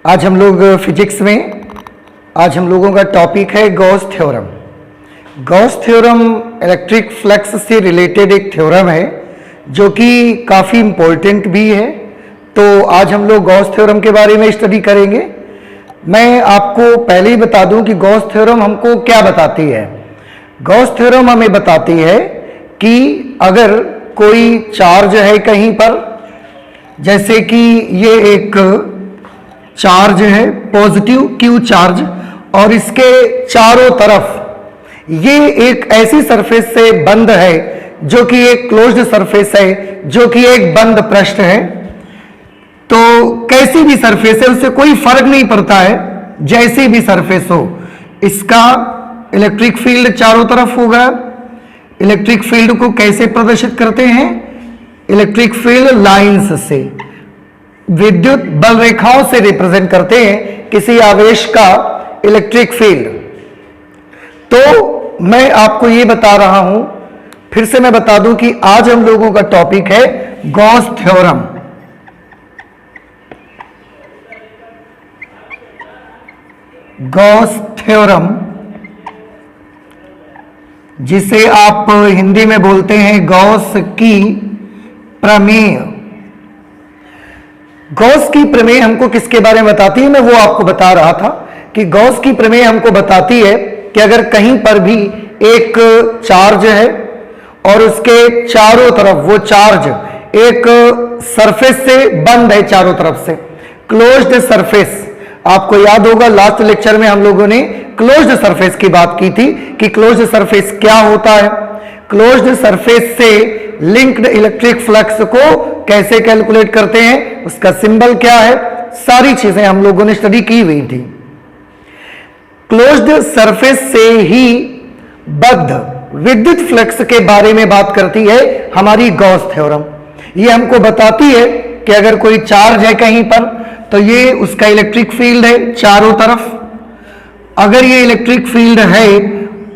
आज हम लोग फिजिक्स में आज हम लोगों का टॉपिक है Gauss theorem. Gauss theorem electric flux से रिलेटेड एक थ्योरम है जो कि काफ़ी इम्पोर्टेंट भी है। तो आज हम लोग गॉस थ्योरम के बारे में स्टडी करेंगे। मैं आपको पहले ही बता दूं कि गॉस थ्योरम हमको क्या बताती है। गॉस थ्योरम हमें बताती है कि अगर कोई चार्ज है कहीं पर, जैसे कि ये एक चार्ज है पॉजिटिव क्यू चार्ज, और इसके चारों तरफ ये एक ऐसी सरफेस से बंद है जो कि एक क्लोज्ड सरफेस है, जो कि एक बंद पृष्ठ है। तो कैसी भी सरफेस है उससे कोई फर्क नहीं पड़ता है, जैसी भी सरफेस हो, इसका इलेक्ट्रिक फील्ड चारों तरफ होगा। इलेक्ट्रिक फील्ड को कैसे प्रदर्शित करते हैं? इलेक्ट्रिक फील्ड लाइंस से, विद्युत बल रेखाओं से रिप्रेजेंट करते हैं किसी आवेश का इलेक्ट्रिक फील्ड। तो मैं आपको यह बता रहा हूं, फिर से मैं बता दूं कि आज हम लोगों का टॉपिक है गॉस थ्योरम। गॉस थ्योरम जिसे आप हिंदी में बोलते हैं गॉस की प्रमेय। गॉस की प्रमेय हमको किसके बारे में बताती है? मैं वो आपको बता रहा था कि गॉस की प्रमेय हमको बताती है कि अगर कहीं पर भी एक चार्ज है और उसके चारों तरफ वो चार्ज एक सरफेस से बंद है, चारों तरफ से क्लोज्ड सरफेस। आपको याद होगा लास्ट लेक्चर में हम लोगों ने क्लोज्ड सरफेस की बात की थी कि क्लोज्ड सरफेस क्या होता है। क्लोज्ड सरफेस से लिंक्ड इलेक्ट्रिक फ्लक्स को कैसे कैलकुलेट करते हैं, उसका सिंबल क्या है, सारी चीजें हम लोगों ने स्टडी की हुई थी। क्लोज्ड सरफेस से ही बद्ध विद्युत फ्लक्स के बारे में बात करती है हमारी गॉस थ्योरम। ये हमको बताती है कि अगर कोई चार्ज है कहीं पर तो ये उसका इलेक्ट्रिक फील्ड है चारों तरफ। अगर ये इलेक्ट्रिक फील्ड है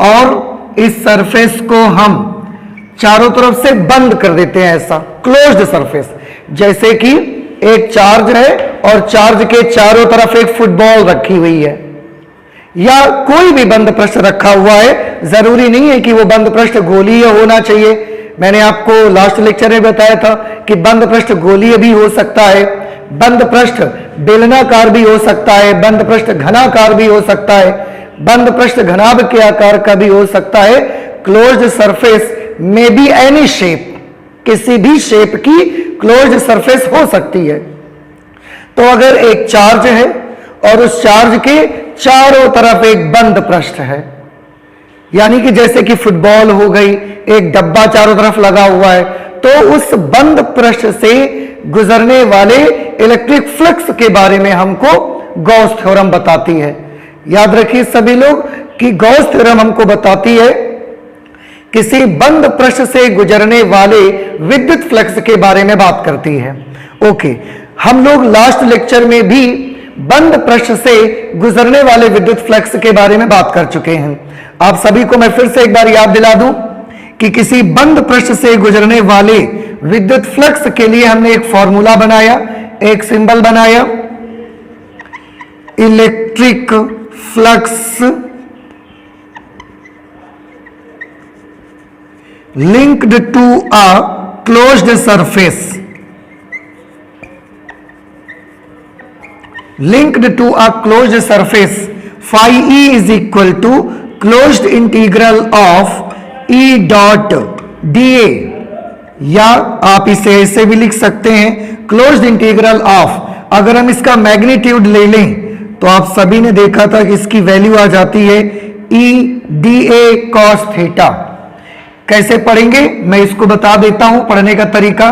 और इस सरफेस को हम चारों तरफ से बंद कर देते हैं, ऐसा क्लोज्ड सरफेस, जैसे कि एक चार्ज है और चार्ज के चारों तरफ एक फुटबॉल रखी हुई है या कोई भी बंद पृष्ठ रखा हुआ है। जरूरी नहीं है कि वो बंद पृष्ठ गोलीय होना चाहिए। मैंने आपको लास्ट लेक्चर में बताया था कि बंद पृष्ठ गोलीय भी हो सकता है, बंद पृष्ठ बेलनाकार भी हो सकता है, बंद पृष्ठ घनाकार भी हो सकता है, बंद पृष्ठ घनाभ के आकार का भी हो सकता है। क्लोज्ड सरफेस में बी एनी शेप, किसी भी शेप की क्लोज्ड सरफेस हो सकती है। तो अगर एक चार्ज है और उस चार्ज के चारों तरफ एक बंद पृष्ठ है, यानी कि जैसे कि फुटबॉल हो गई, एक डब्बा चारों तरफ लगा हुआ है, तो उस बंद पृष्ठ से गुजरने वाले इलेक्ट्रिक फ्लक्स के बारे में हमको गॉस थ्योरम बताती है। याद रखिए सभी लोग कि गॉस थ्योरम हमको बताती है किसी बंद पृष्ठ से गुजरने वाले विद्युत फ्लक्स के बारे में बात करती है। ओके, हम लोग लास्ट लेक्चर में भी बंद पृष्ठ से गुजरने वाले विद्युत फ्लक्स के बारे में बात कर चुके हैं। आप सभी को मैं फिर से एक बार याद दिला दूं कि किसी बंद पृष्ठ से गुजरने वाले विद्युत फ्लक्स के लिए हमने एक फॉर्मूला बनाया, एक सिंबल बनाया, electric flux linked to a closed surface, linked to a closed surface, phi e is equal to closed integral of E dot dA, या आप इसे ऐसे भी लिख सकते हैं closed integral of, अगर हम इसका मैग्नीट्यूड ले लें तो आप सभी ने देखा था कि इसकी वैल्यू आ जाती है E dA cos थीटा। कैसे पढ़ेंगे मैं इसको बता देता हूं पढ़ने का तरीका।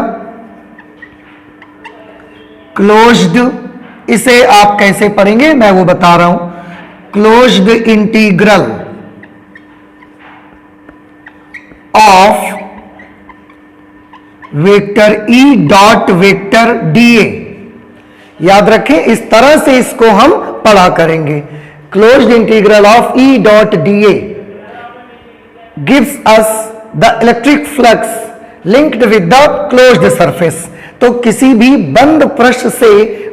क्लोज्ड, इसे आप कैसे पढ़ेंगे मैं वो बता रहा हूं। Closed integral of vector E dot vector dA, याद रखें इस तरह से इसको हम पढ़ा करेंगे। Closed integral of E dot dA gives us the electric flux linked with the closed surface। तो किसी भी बंद पृष्ठ से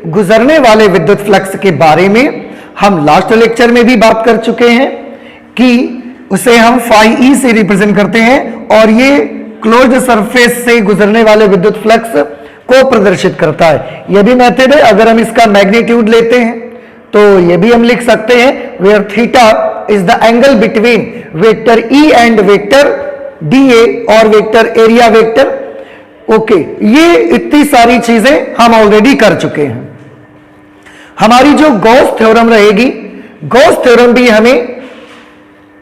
गुजरने वाले विद्युत फ्लक्स के बारे में हम लास्ट लेक्चर में भी बात कर चुके हैं कि उसे हम फाई ई से रिप्रेजेंट करते हैं और ये क्लोज्ड सरफेस से गुजरने वाले विद्युत फ्लक्स को प्रदर्शित करता है। यह भी मेथड है। अगर हम इसका मैग्नीट्यूड लेते हैं तो यह भी हम लिख सकते हैं where theta is the angle between vector E and vector D A और वेक्टर एरिया वेक्टर। ओके, ये इतनी सारी चीजें हम ऑलरेडी कर चुके हैं। हमारी जो गॉस थ्योरम रहेगी, गॉस थ्योरम भी हमें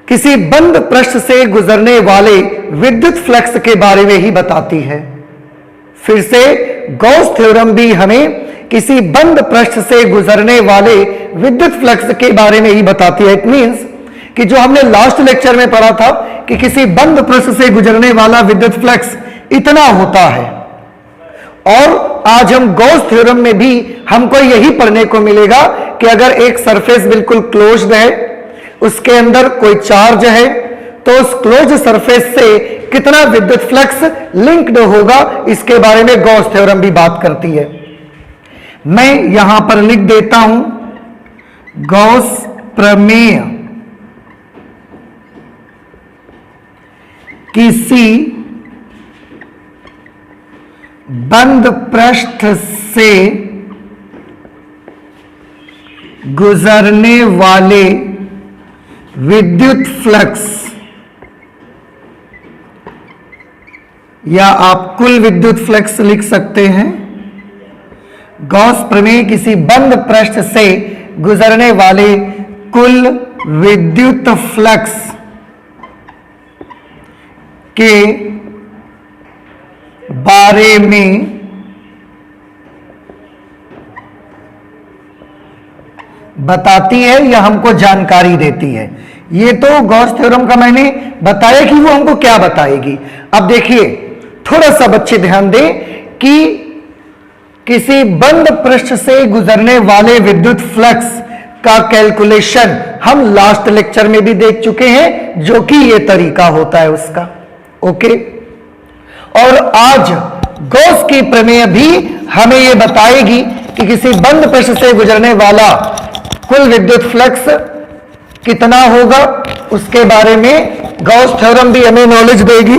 किसी बंद पृष्ठ से गुजरने वाले विद्युत फ्लक्स के बारे में ही बताती है। फिर से गॉस थ्योरम भी हमें किसी बंद पृष्ठ से गुजरने वाले विद्युत फ्लक्स के बारे में ही बताती है। इट मींस कि जो हमने लास्ट लेक्चर में पढ़ा था कि किसी बंद पृष्ठ से गुजरने वाला विद्युत फ्लक्स इतना होता है, और आज हम गॉस थ्योरम में भी हमको यही पढ़ने को मिलेगा कि अगर एक सरफेस बिल्कुल क्लोज्ड है, उसके अंदर कोई चार्ज है, तो उस क्लोज सरफेस से कितना विद्युत फ्लक्स लिंक्ड होगा, इसके बारे में गॉस थ्योरम भी बात करती है। मैं यहां पर लिख देता हूं गॉस प्रमेय किसी बंद पृष्ठ से गुजरने वाले विद्युत फ्लक्स या आप कुल विद्युत फ्लक्स लिख सकते हैं। गॉस प्रमेय किसी बंद पृष्ठ से गुजरने वाले कुल विद्युत फ्लक्स के बारे में बताती है या हमको जानकारी देती है। ये तो गॉस थ्योरम का मैंने बताया कि वो हमको क्या बताएगी। अब देखिए, थोड़ा सा बच्चे ध्यान दें कि किसी बंद पृष्ठ से गुजरने वाले विद्युत फ्लक्स का कैलकुलेशन हम लास्ट लेक्चर में भी देख चुके हैं, जो कि ये तरीका होता है उसका। ओके, और आज गॉस की प्रमेय भी हमें यह बताएगी कि किसी बंद पृष्ठ से गुजरने वाला कुल विद्युत फ्लक्स कितना होगा, उसके बारे में गॉस थ्योरम भी हमें नॉलेज देगी।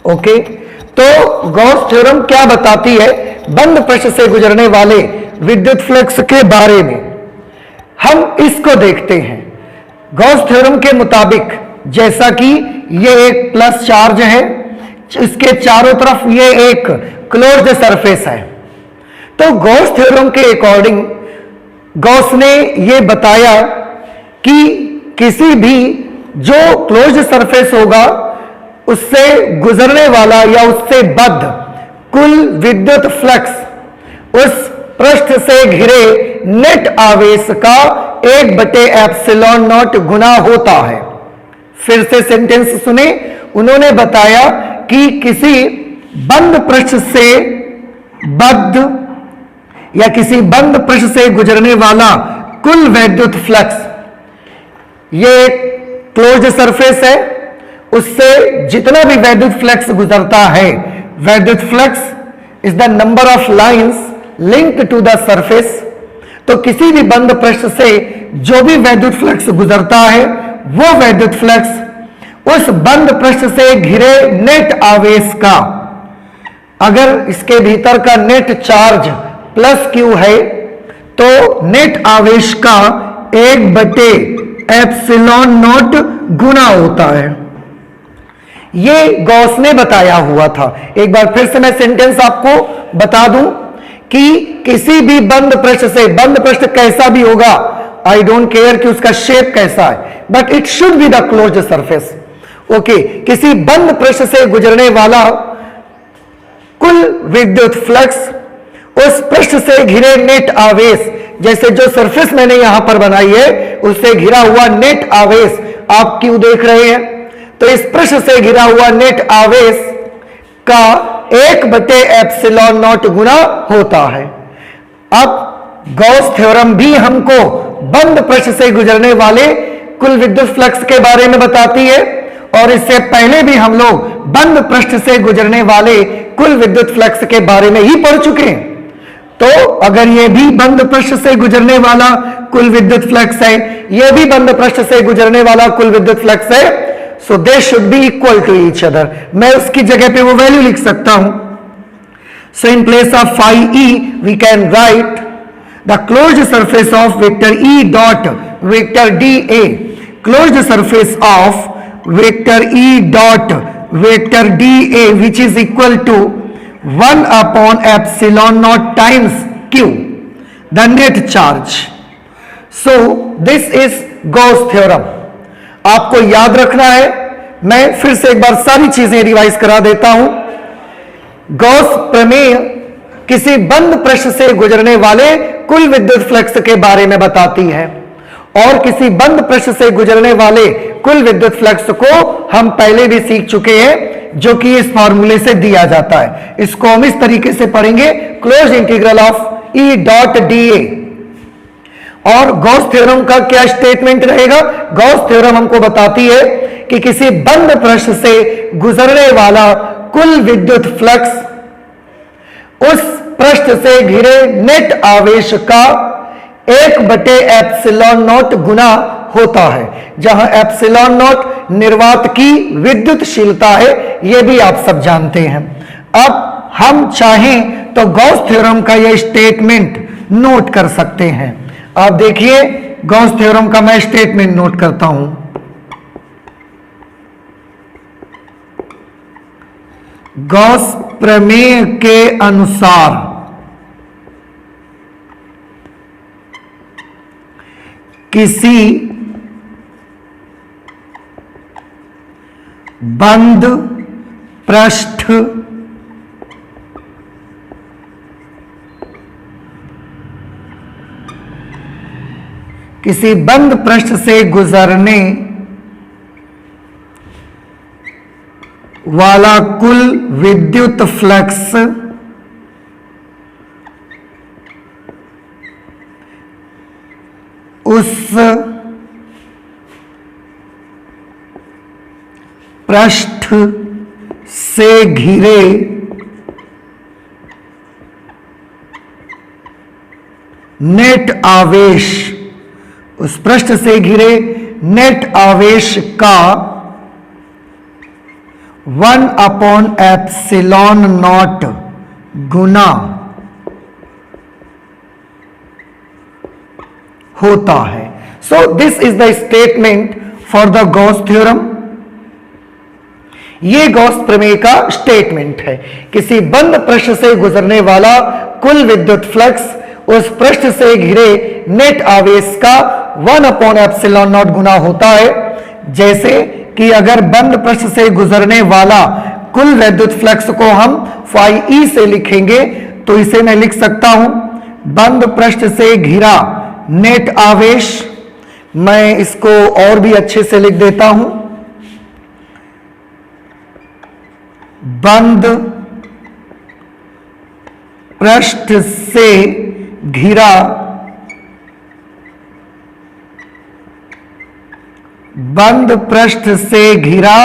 ओके, तो गॉस थ्योरम क्या बताती है बंद पृष्ठ से गुजरने वाले विद्युत फ्लक्स के बारे में, हम इसको देखते हैं। गॉस थ्योरम के मुताबिक जैसा कि ये एक प्लस चार्ज है, इसके चारों तरफ ये एक क्लोज्ड सरफेस है, तो गॉस थ्योरम के अकॉर्डिंग गॉस ने ये बताया कि किसी भी जो क्लोज्ड सरफेस होगा उससे गुजरने वाला या उससे बद्ध कुल विद्युत फ्लक्स उस पृष्ठ से घिरे नेट आवेश का 1/ε0 गुना होता है। फिर से सेंटेंस सुने, उन्होंने बताया कि किसी बंद पृष्ठ से बद्ध या किसी बंद पृष्ठ से गुजरने वाला कुल विद्युत फ्लक्स, ये एक क्लोज्ड सरफेस है, उससे जितना भी विद्युत फ्लक्स गुजरता है, विद्युत flux is the number of lines linked to the surface. तो किसी भी बंद पृष्ठ से जो भी विद्युत फ्लक्स गुजरता है, वो विद्युत फ्लक्स उस बंद पृष्ठ से घिरे नेट आवेश का, अगर इसके भीतर का नेट चार्ज प्लस क्यू है, तो नेट आवेश का 1/ε0 गुना होता है। ये गॉस ने बताया हुआ था। एक बार फिर से मैं सेंटेंस आपको बता दूं कि किसी भी बंद पृष्ठ से, बंद पृष्ठ कैसा भी होगा, आई डोंट केयर कि उसका शेप कैसा है, but it should be the closed surface. Okay, किसी बंद पृष्ठ से गुजरने वाला कुल विद्युत फ्लक्स उस पृष्ठ से घिरे नेट आवेश, जैसे जो सरफेस मैंने यहां पर बनाई है उससे घिरा हुआ नेट आवेश आप क्यों देख रहे हैं, तो इस पृष्ठ से घिरा हुआ नेट आवेश का 1/ε0 गुना होता है। अब गॉस थ्योरम भी हमको बंद पृष्ठ से गुजरने वाले कुल विद्युत फ्लक्स के बारे में बताती है, और इससे पहले भी हम लोग बंद पृष्ठ से गुजरने वाले कुल विद्युत फ्लक्स के बारे में ही पढ़ चुके हैं। तो अगर ये भी बंद पृष्ठ से गुजरने वाला कुल विद्युत फ्लक्स है, ये भी बंद पृष्ठ से गुजरने वाला कुल विद्युत फ्लक्स है, so they should be equal to each other. मैं उसकी जगह पे वो वैल्यू लिख सकता हूं। So in place of phi e we can write the closed surface of vector E dot vector dA, closed surface of vector E dot vector dA which is equal to 1 upon epsilon naught times Q, the net charge. So this is Gauss theorem. आपको याद रखना है, मैं फिर से एक बार सारी चीजें रिवाइज करा देता हूं। गॉस प्रमेय किसी बंद पृष्ठ से गुजरने वाले कुल विद्युत फ्लक्स के बारे में बताती है, और किसी बंद पृष्ठ से गुजरने वाले कुल विद्युत फ्लक्स को हम पहले भी सीख चुके हैं, जो कि इस फॉर्मूले से दिया जाता है। इसको हम इस तरीके से पढ़ेंगे, close integral of E dot dA। और गॉस थ्योरम का क्या स्टेटमेंट रहेगा? गॉस थ्योरम हमको बताती है कि किसी बंद पृष्ठ से गुजरने वाला कुल विद्युत फ्लक्स उस पृष्ठ से घिरे नेट आवेश का 1/एप्सिलॉन नॉट गुना होता है, जहां एप्सिलॉन नॉट निर्वात की विद्युतशीलता है, यह भी आप सब जानते हैं। अब हम चाहें तो गॉस थ्योरम का यह स्टेटमेंट नोट कर सकते हैं। आप देखिए, गॉस थ्योरम का मैं स्टेटमेंट नोट करता हूं। गॉस प्रमेय के अनुसार किसी बंद पृष्ठ किसी बंद पृष्ठ से गुजरने वाला कुल विद्युत फ्लक्स उस पृष्ठ से घिरे नेट आवेश, उस पृष्ठ से घिरे नेट आवेश का 1/एप्सिलॉन नॉट गुना होता है। So this is the statement for the Gauss theorem. यह गॉस प्रमेय का स्टेटमेंट है। किसी बंद पृष्ठ से गुजरने वाला कुल विद्युत फ्लक्स उस पृष्ठ से घिरे नेट आवेश का 1/एप्सिलॉन नॉट गुना होता है। जैसे कि अगर बंद पृष्ठ से गुजरने वाला कुल विद्युत फ्लक्स को हम phi e से लिखेंगे, तो इसे मैं लिख सकता हूं बंद पृष्ठ से घिरा नेट आवेश। मैं इसको और भी अच्छे से लिख देता हूं, बंद पृष्ठ से घिरा बंद पृष्ठ से घिरा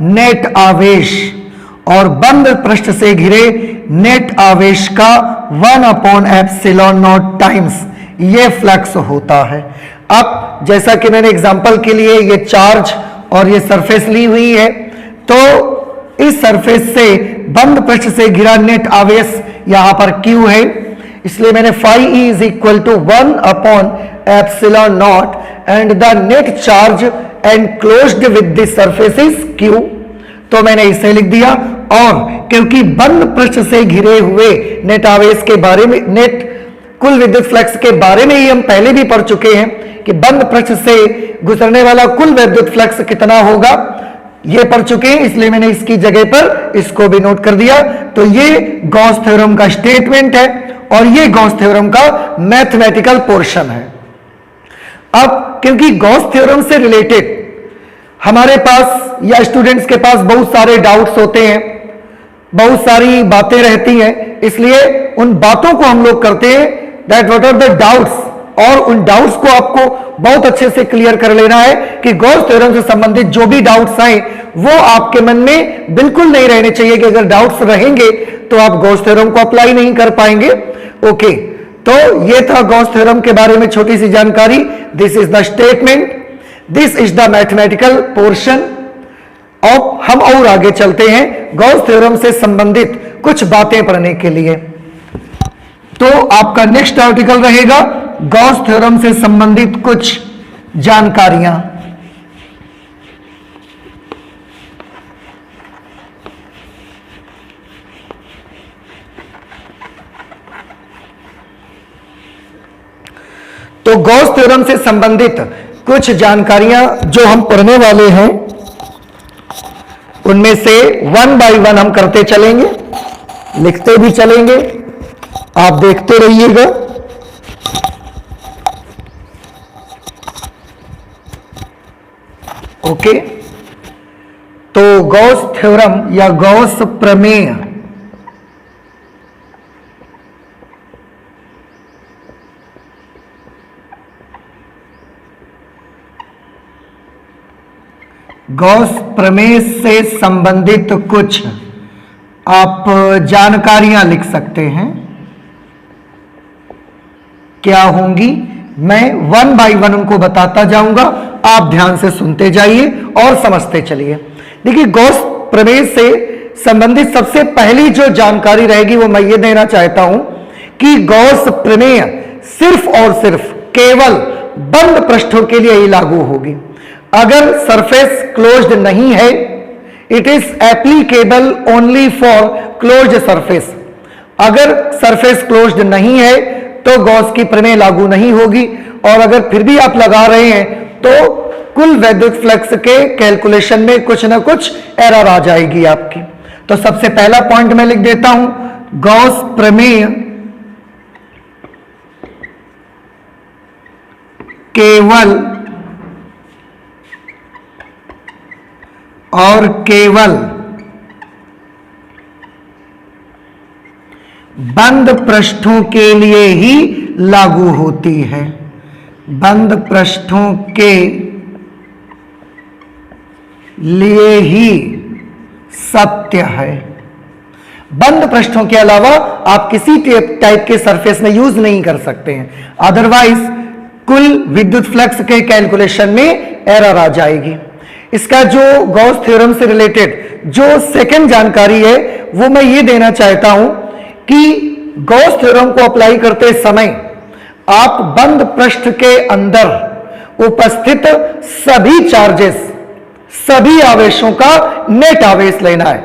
नेट आवेश, और बंद पृष्ठ से घिरे नेट आवेश का 1/एप्सिलॉन नॉट टाइम्स ये फ्लक्स होता है। अब जैसा कि मैंने एग्जांपल के लिए ये चार्ज और ये सरफेस ली हुई है, तो इस सरफेस से बंद पृष्ठ से घिरा नेट आवेश यहां पर Q है, इसलिए मैंने phi e is equal to epsilon naught and the net charge enclosed with the surface is Q, तो मैंने इसे लिख दिया। और क्योंकि बंद पृष्ठ से घिरे हुए नेट आवेश के बारे में, नेट कुल विद्युत फ्लक्स के बारे में ही हम पहले भी पढ़ चुके हैं कि बंद पृष्ठ से गुजरने वाला कुल विद्युत फ्लक्स कितना होगा, ये पढ़ चुके हैं, इसलिए मैंने इसकी जगह पर इसको भी नोट कर दिया। तो ये गॉस थ्योरम का स्टेटमेंट है और ये गॉस थ्योरम का मैथमेटिकल पोर्शन है। अब क्योंकि गॉस थ्योरम से रिलेटेड हमारे पास या स्टूडेंट्स के पास बहुत सारे डाउट्स होते हैं, बहुत सारी बातें रहती हैं, इसलिए उन बातों को हम लोग करते हैं that what are the doubts, और उन डाउट्स को आपको बहुत अच्छे से क्लियर कर लेना है कि गॉस थ्योरम से संबंधित जो भी डाउट्स आए वो आपके मन में बिल्कुल नहीं रहने चाहिए कि अगर डाउट्स रहेंगे तो आप गॉस थ्योरम को अप्लाई नहीं कर पाएंगे। ओके, तो ये था गॉस थ्योरम के बारे में छोटी सी जानकारी। This is the statement, this is the mathematical portion. अब हम और आगे चलते हैं गॉस थ्योरम से संबंधित कुछ बातें पढ़ने के लिए। तो आपका नेक्स्ट आर्टिकल रहेगा गॉस थ्योरम से संबंधित कुछ जानकारियां। तो गॉस थ्योरम से संबंधित कुछ जानकारियां जो हम पढ़ने वाले हैं उनमें से वन बाय वन हम करते चलेंगे, लिखते भी चलेंगे, आप देखते रहिएगा। ओके, तो गॉस थ्योरम या गॉस प्रमेय गॉस प्रमेय से संबंधित कुछ आप जानकारियां लिख सकते हैं। क्या होंगी मैं वन बाय वन उनको बताता जाऊंगा, आप ध्यान से सुनते जाइए और समझते चलिए। देखिए, गॉस प्रमेय से संबंधित सबसे पहली जो जानकारी रहेगी वो मैं ये देना चाहता हूं कि गॉस प्रमेय सिर्फ और सिर्फ केवल बंद पृष्ठों के लिए ही लागू होगी। अगर सरफेस क्लोज्ड नहीं है, it is applicable only for closed surface. अगर सरफेस क्लोज्ड नहीं है तो गॉस की प्रमेय लागू नहीं होगी, और अगर फिर भी आप लगा रहे हैं तो कुल विद्युत फ्लक्स के कैलकुलेशन में कुछ ना कुछ एरर आ जाएगी आपकी। तो सबसे पहला पॉइंट मैं लिख देता हूं, गॉस प्रमेय केवल और केवल बंद पृष्ठों के लिए ही लागू होती है। बंद पृष्ठों के लिए ही सत्य है। बंद पृष्ठों के अलावा आप किसी टाइप के सरफेस में यूज नहीं कर सकते हैं, अदरवाइज कुल विद्युत फ्लक्स के कैलकुलेशन में एरर आ जाएगी। इसका जो गॉस थ्योरम से रिलेटेड जो सेकंड जानकारी है वो मैं ये देना चाहता हूं कि गॉस थ्योरम को अप्लाई करते समय आप बंद पृष्ठ के अंदर उपस्थित सभी चार्जेस, सभी आवेशों का नेट आवेश लेना है।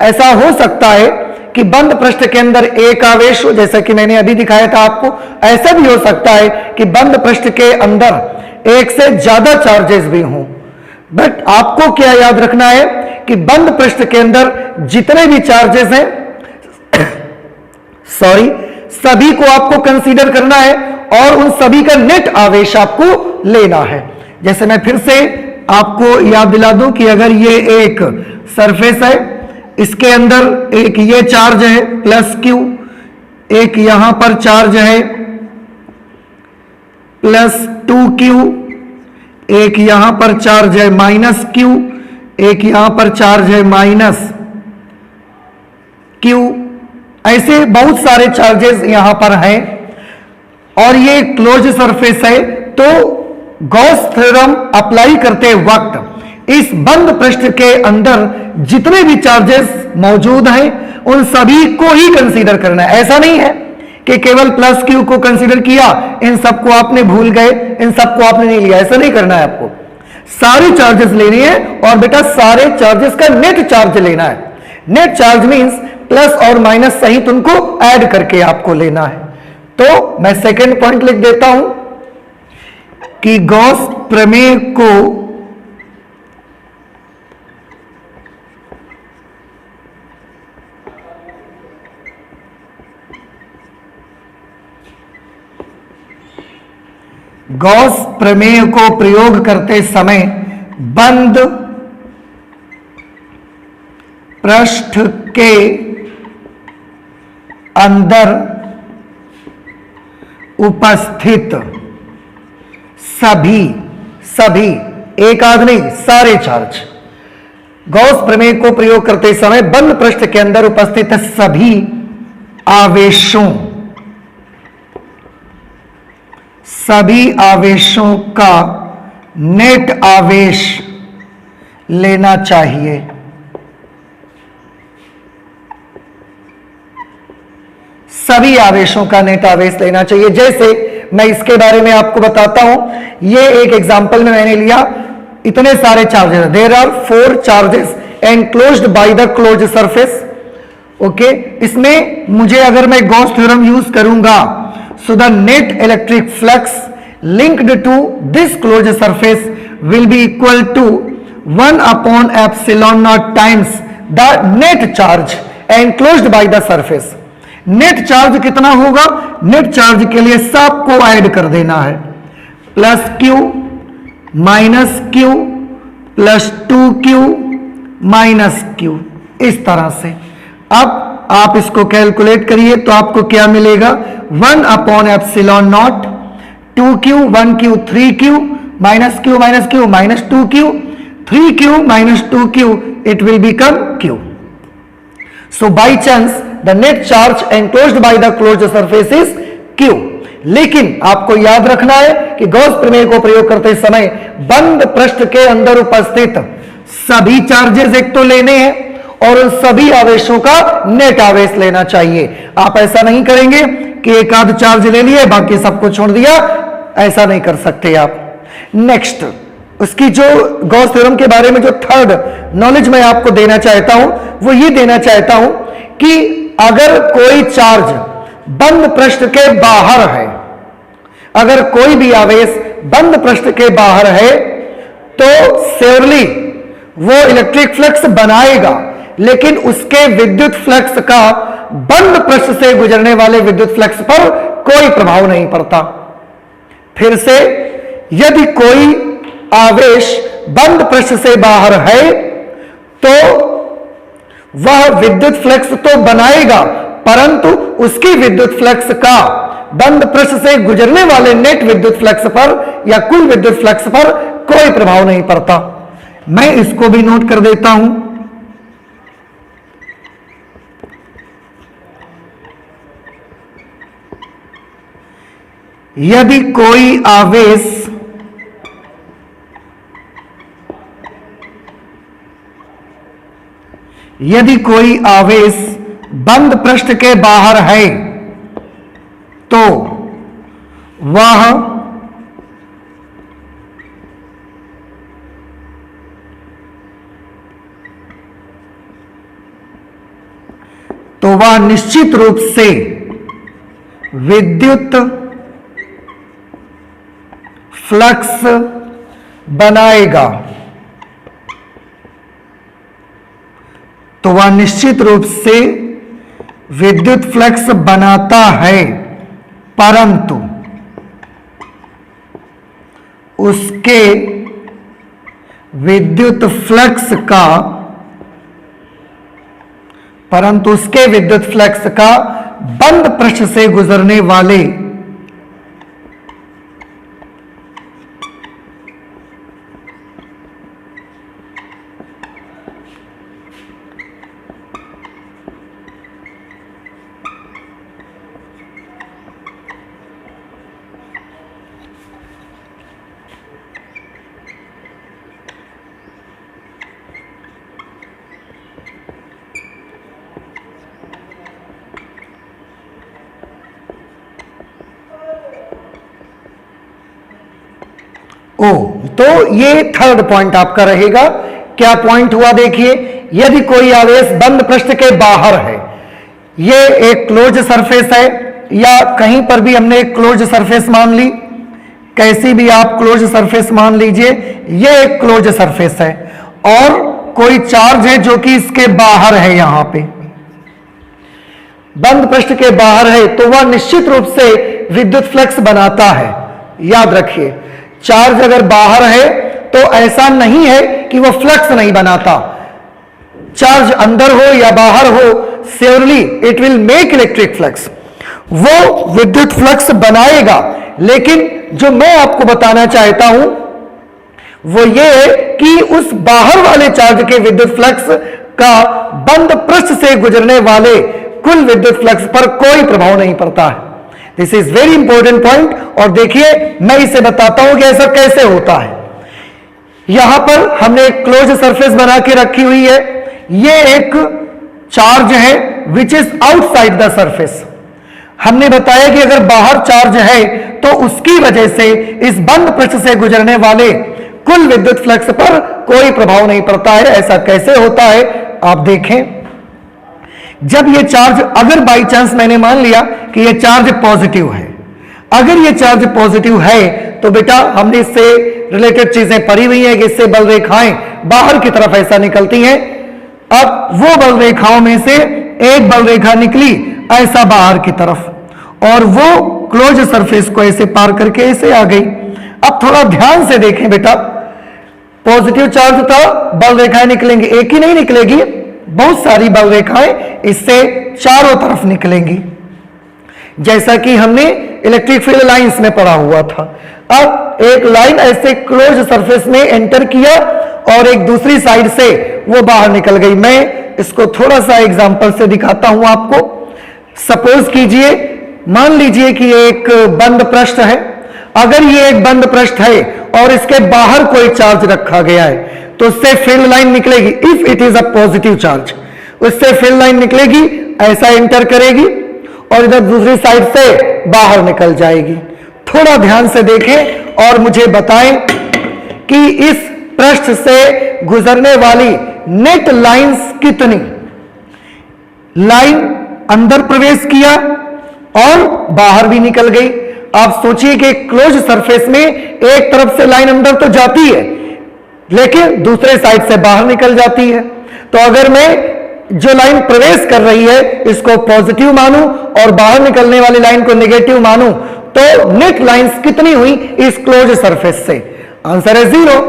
ऐसा हो सकता है कि बंद पृष्ठ के अंदर एक आवेश हो, जैसा कि मैंने अभी दिखाया था आपको। ऐसा भी हो सकता है कि बंद पृष्ठ के अंदर एक से ज्यादा चार्जेस भी हों, बट आपको क्या याद रखना है कि बंद पृष्ठ के अंदर जितने भी चार्जेस हैं सभी को आपको कंसीडर करना है और उन सभी का नेट आवेश आपको लेना है। जैसे मैं फिर से आपको याद दिला दूं कि अगर ये एक सरफेस है, इसके अंदर एक ये चार्ज है प्लस क्यू, एक यहां पर चार्ज है प्लस 2q, एक यहां पर चार्ज है माइनस क्यू, एक यहां पर चार्ज है माइनस क्यू। ऐसे बहुत सारे चार्जेस यहां पर हैं और ये क्लोज सरफेस है। तो गॉस थ्योरम अप्लाई करते वक्त इस बंद पृष्ठ के अंदर जितने भी चार्जेस मौजूद हैं उन सभी को ही कंसीडर करना है। ऐसा नहीं है कि केवल प्लस क्यू को कंसीडर किया, इन सबको आपने भूल गए, इन सबको आपने नहीं लिया। ऐसा नहीं करना है, आपको सारे चार्जेस लेने हैं और बेटा सारे चार्जेस का नेट चार्ज लेना है। नेट चार्ज मींस प्लस और माइनस सहित उनको ऐड करके आपको लेना है। तो मैं सेकंड पॉइंट लिख देता हूं कि गॉस प्रमेय को गॉस प्रमेय को प्रयोग करते समय बंद पृष्ठ के अंदर उपस्थित सभी एक आध नहीं सारे चार्ज, गॉस प्रमेय को प्रयोग करते समय बंद पृष्ठ के अंदर उपस्थित सभी आवेशों का नेट आवेश लेना चाहिए। सभी आवेशों का नेट आवेश लेना चाहिए। जैसे मैं इसके बारे में आपको बताता हूं, ये एक एग्जांपल में मैंने लिया, इतने सारे charges, there are 4 charges enclosed by the closed surface. Okay, इसमें मुझे अगर मैं गॉस थ्योरम यूज करूंगा, so the net electric flux linked to this closed surface will be equal to 1 upon epsilon naught times the net charge enclosed by the surface। Net charge कितना होगा? Net charge के लिए सबको add कर देना है, plus Q minus Q plus 2q minus Q, इस तरह से। अब आप इसको कैलकुलेट करिए तो आपको क्या मिलेगा? 1 upon epsilon not 2q 1q 3q minus q minus 2q 3q minus 2q, it will become q। So by chance the net charge enclosed by the closed surface is q। लेकिन आपको याद रखना है कि गॉस प्रमेय को प्रयोग करते समय बंद पृष्ठ के अंदर उपस्थित सभी चार्जेस एक तो लेने हैं और उन सभी आवेशों का नेट आवेश लेना चाहिए। आप ऐसा नहीं करेंगे कि एक आध चार्ज ले लिए बाकी सबको छोड़ दिया, ऐसा नहीं कर सकते आप। नेक्स्ट, उसकी जो गॉस थ्योरम के बारे में जो थर्ड नॉलेज मैं आपको देना चाहता हूं वो ये देना चाहता हूं कि अगर कोई चार्ज बंद पृष्ठ के बाहर है, अगर कोई भी आवेश बंद पृष्ठ के बाहर है तो श्योरली वो इलेक्ट्रिक फ्लक्स बनाएगा, लेकिन उसके विद्युत फ्लक्स का बंद पृष्ठ से गुजरने वाले विद्युत फ्लक्स पर कोई प्रभाव नहीं पड़ता। फिर से, यदि कोई आवेश बंद पृष्ठ से बाहर है तो वह विद्युत फ्लक्स तो बनाएगा, परंतु उसकी विद्युत फ्लक्स का बंद पृष्ठ से गुजरने वाले नेट विद्युत फ्लक्स पर या कुल विद्युत फ्लक्स पर कोई प्रभाव नहीं पड़ता। मैं इसको भी नोट कर देता हूं। यदि कोई आवेश बंद पृष्ठ के बाहर है तो वह निश्चित रूप से विद्युत फ्लक्स बनाएगा, तो वह निश्चित रूप से विद्युत फ्लक्स बनाता है, परंतु उसके विद्युत फ्लक्स का बंद पृष्ठ से गुजरने वाले तो ये थर्ड पॉइंट आपका रहेगा। क्या पॉइंट हुआ? देखिए, यदि कोई आवेश बंद पृष्ठ के बाहर है, ये एक क्लोज सरफेस है या कहीं पर भी हमने एक क्लोज सरफेस मान ली, कैसी भी आप क्लोज सरफेस मान लीजिए, ये एक क्लोज सरफेस है और कोई चार्ज है जो कि इसके बाहर है, यहां पे बंद पृष्ठ के बाहर है, तो वह निश्चित रूप से विद्युत फ्लक्स बनाता है। याद रखिए, चार्ज अगर बाहर है तो ऐसा नहीं है कि वह फ्लक्स नहीं बनाता। चार्ज अंदर हो या बाहर हो, surely it will make electric flux, वो विद्युत फ्लक्स बनाएगा। लेकिन जो मैं आपको बताना चाहता हूं वो ये है कि उस बाहर वाले चार्ज के विद्युत फ्लक्स का बंद पृष्ठ से गुजरने वाले कुल विद्युत फ्लक्स पर कोई प्रभाव नहीं पड़ता है। This is very important point. और देखिए मैं इसे बताता हूं कि ऐसा कैसे होता है। यहां पर हमने एक क्लोज सरफेस बना के रखी हुई है। ये एक चार्ज है which is outside the surface. हमने बताया कि अगर बाहर चार्ज है तो उसकी वजह से इस बंद पृष्ठ से गुजरने वाले कुल विद्युत फ्लक्स पर कोई प्रभाव नहीं पड़ता है। ऐसा कैसे होता है आप देखें। जब ये चार्ज, अगर बाई चांस मैंने मान लिया कि ये चार्ज पॉजिटिव है, अगर ये चार्ज पॉजिटिव है तो बेटा हमने इससे रिलेटेड चीजें पढ़ी हुई हैं कि इससे बल रेखाएं बाहर की तरफ ऐसा निकलती हैं। अब वो बल रेखाओं में से एक बल रेखा निकली ऐसा बाहर की तरफ और वो क्लोज सरफेस को ऐसे पार करके ऐसे आ गई। अब थोड़ा ध्यान से देखें बेटा, पॉजिटिव चार्ज था, बल रेखाएं निकलेंगी, एक ही नहीं निकलेगी, बहुत सारी बल रेखाएं इससे चारों तरफ निकलेंगी, जैसा कि हमने इलेक्ट्रिक फील्ड लाइंस में पढ़ा हुआ था। अब एक लाइन ऐसे क्लोज सरफेस में एंटर किया और एक दूसरी साइड से वो बाहर निकल गई। मैं इसको थोड़ा सा एग्जांपल से दिखाता हूं आपको। सपोज कीजिए, मान लीजिए कि ये एक बंद पृष्ठ है। अगर ये एक बंद पृष्ठ है और इसके बाहर कोई चार्ज रखा गया है तो उससे फील्ड लाइन निकलेगी। If it is a positive charge, उससे फील्ड लाइन निकलेगी, ऐसा एंटर करेगी और इधर दूसरी साइड से बाहर निकल जाएगी। थोड़ा ध्यान से देखें और मुझे बताएं कि इस पृष्ठ से गुजरने वाली नेट लाइंस कितनी। लाइन अंदर प्रवेश किया और बाहर भी निकल गई। आप सोचिए कि क्लोज सरफेस में एक तरफ से लाइन अंदर तो जाती है लेकिन दूसरे साइड से बाहर निकल जाती है। तो अगर मैं जो लाइन प्रवेश कर रही है इसको पॉजिटिव मानूं और बाहर निकलने वाली लाइन को नेगेटिव मानूं तो नेट लाइंस कितनी हुई इस क्लोज सरफेस से? आंसर है 0,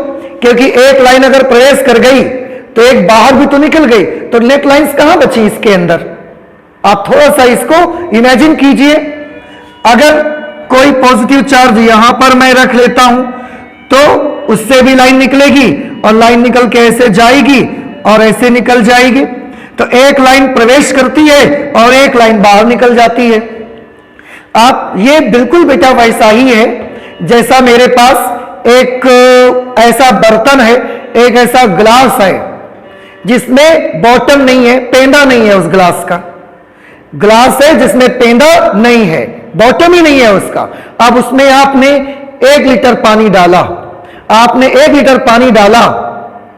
क्योंकि एक लाइन अगर प्रवेश कर गई तो एक बाहर भी तो निकल गई, तो नेट लाइंस कहां बची इसके अंदर? आप थोड़ा सा इसको इमेजिन कीजिए। अगर कोई पॉजिटिव चार्ज यहां पर मैं रख लेता हूं तो उससे भी लाइन निकलेगी और लाइन निकल के ऐसे जाएगी और ऐसे निकल जाएगी। तो एक लाइन प्रवेश करती है और एक लाइन बाहर निकल जाती है। आप ये बिल्कुल बेटा वैसा ही है जैसा मेरे पास एक ऐसा बर्तन है, एक ऐसा ग्लास है जिसमें बॉटम नहीं है, पेंदा नहीं है। उस ग्लास का ग्लास है जिसमें पेंदा नहीं है, बॉटम ही नहीं है उसका। अब उसमें आपने 1 लीटर पानी डाला, आपने 1 लीटर पानी डाला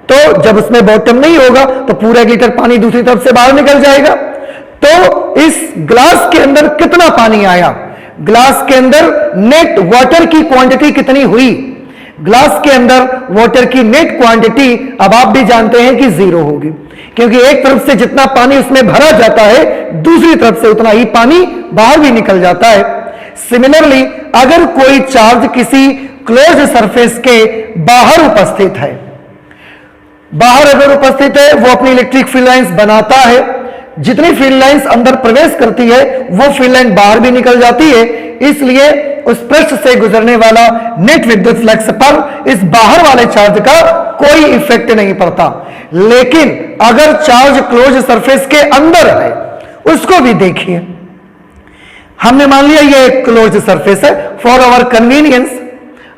तो जब उसमें बॉटम नहीं होगा तो पूरा 1 लीटर पानी दूसरी तरफ से बाहर निकल जाएगा। तो इस ग्लास के अंदर कितना पानी आया? ग्लास के अंदर नेट वाटर की क्वांटिटी कितनी हुई? ग्लास के अंदर वाटर की नेट क्वांटिटी अब आप भी जानते हैं कि 0 होगी, क्योंकि एक तरफ से जितना पानी उसमें भरा जाता है दूसरी तरफ से उतना ही पानी बाहर भी निकल जाता है। सिमिलरली अगर कोई चार्ज किसी क्लोज सरफेस के बाहर उपस्थित है, बाहर अगर उपस्थित है, वो अपनी इलेक्ट्रिक फील्ड लाइंस बनाता है। जितनी फील्ड लाइंस अंदर प्रवेश करती है वो फील्ड लाइन बाहर भी निकल जाती है, इसलिए उस पृष्ठ से गुजरने वाला नेट विद्युत फ्लक्स पर इस बाहर वाले चार्ज का कोई इफेक्ट नहीं पड़ता। लेकिन अगर चार्ज क्लोज सरफेस के अंदर है, उसको भी देखिए। हमने मान लिया ये एक क्लोज सरफेस है। फॉर आवर कन्वीनियंस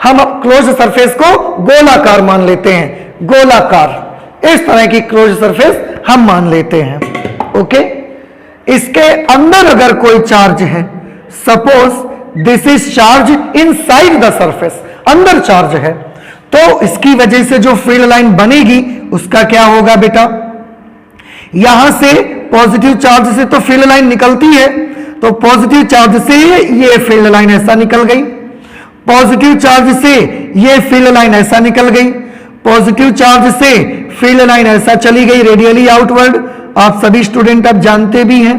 हम क्लोज सरफेस को गोलाकार मान लेते हैं, गोलाकार, इस तरह की क्लोज सरफेस हम मान लेते हैं। ओके, इसके अंदर अगर कोई चार्ज है, suppose this is charge inside the surface, अंदर चार्ज है, तो इसकी वजह से जो फील्ड लाइन बनेगी उसका क्या होगा बेटा? यहां से पॉजिटिव चार्ज से तो फील्ड लाइन निकलती है, तो पॉजिटिव चार्ज से ये फील्ड लाइन ऐसा निकल गई, पॉजिटिव चार्ज से ये फील्ड लाइन ऐसा निकल गई, पॉजिटिव चार्ज से फील्ड लाइन ऐसा चली गई रेडियली आउटवर्ड। आप सभी स्टूडेंट अब जानते भी हैं।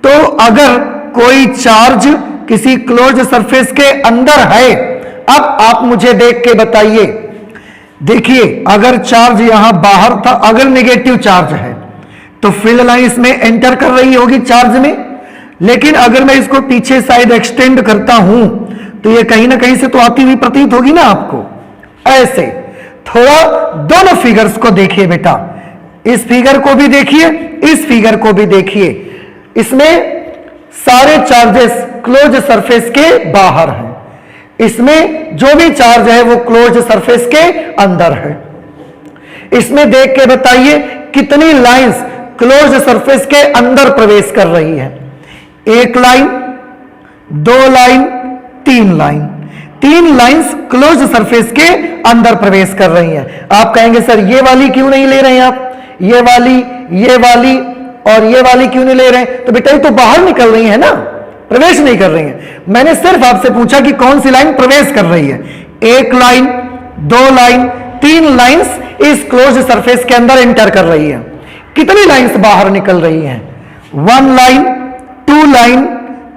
तो अगर कोई चार्ज किसी क्लोज सरफेस के अंदर है, अब आप मुझे देख के बताइए। देखिए, अगर चार्ज यहां बाहर था, अगर नेगेटिव चार्ज है तो फील्ड लाइन इसमें एंटर कर रही होगी चार्ज में, लेकिन अगर मैं इसको पीछे साइड एक्सटेंड करता हूं तो ये कहीं ना कहीं से तो आती हुई प्रतीत होगी ना आपको, ऐसे। थोड़ा दोनों फिगर्स को देखिए बेटा, इस फिगर को भी देखिए, इस फिगर को भी देखिए। इसमें सारे चार्जेस क्लोज सरफेस के बाहर हैं, इसमें जो भी चार्ज है वो क्लोज सरफेस के अंदर है। इसमें देख के बताइए कितनी लाइंस क्लोज सरफेस के अंदर प्रवेश कर रही है। एक लाइन, दो लाइन, तीन लाइन, तीन लाइंस क्लोज सरफेस के अंदर प्रवेश कर रही हैं। आप कहेंगे सर ये वाली क्यों नहीं ले रहे हैं आप, ये वाली और ये वाली क्यों नहीं ले रहे हैं? तो बेटा ये तो बाहर निकल रही है ना, प्रवेश नहीं कर रही है। मैंने सिर्फ आपसे पूछा कि कौन सी लाइन प्रवेश कर रही है। एक लाइन, दो लाइन, तीन लाइंस इस क्लोज सरफेस के अंदर एंटर कर रही है। कितनी लाइंस बाहर निकल रही हैं? One line, two line,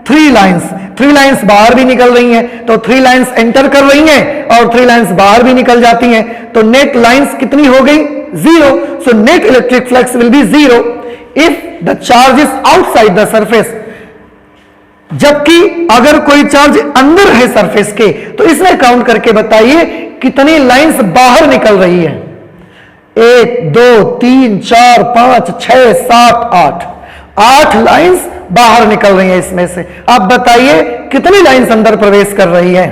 three lines. Three lines बाहर भी निकल रही हैं, तो थ्री लाइंस एंटर कर रही हैं और थ्री लाइंस बाहर भी निकल जाती हैं, तो नेट लाइंस कितनी हो गई? Zero. So net electric flux will be zero if the charge is outside the surface. जबकि अगर कोई चार्ज अंदर है सरफेस के, तो इसमें काउंट करके बताइए कितनी लाइंस बाहर निकल रही है। एक, दो, तीन, चार, पांच, छह, सात, आठ, आठ लाइंस बाहर निकल रही है इसमें से। आप बताइए कितनी लाइंस अंदर प्रवेश कर रही है?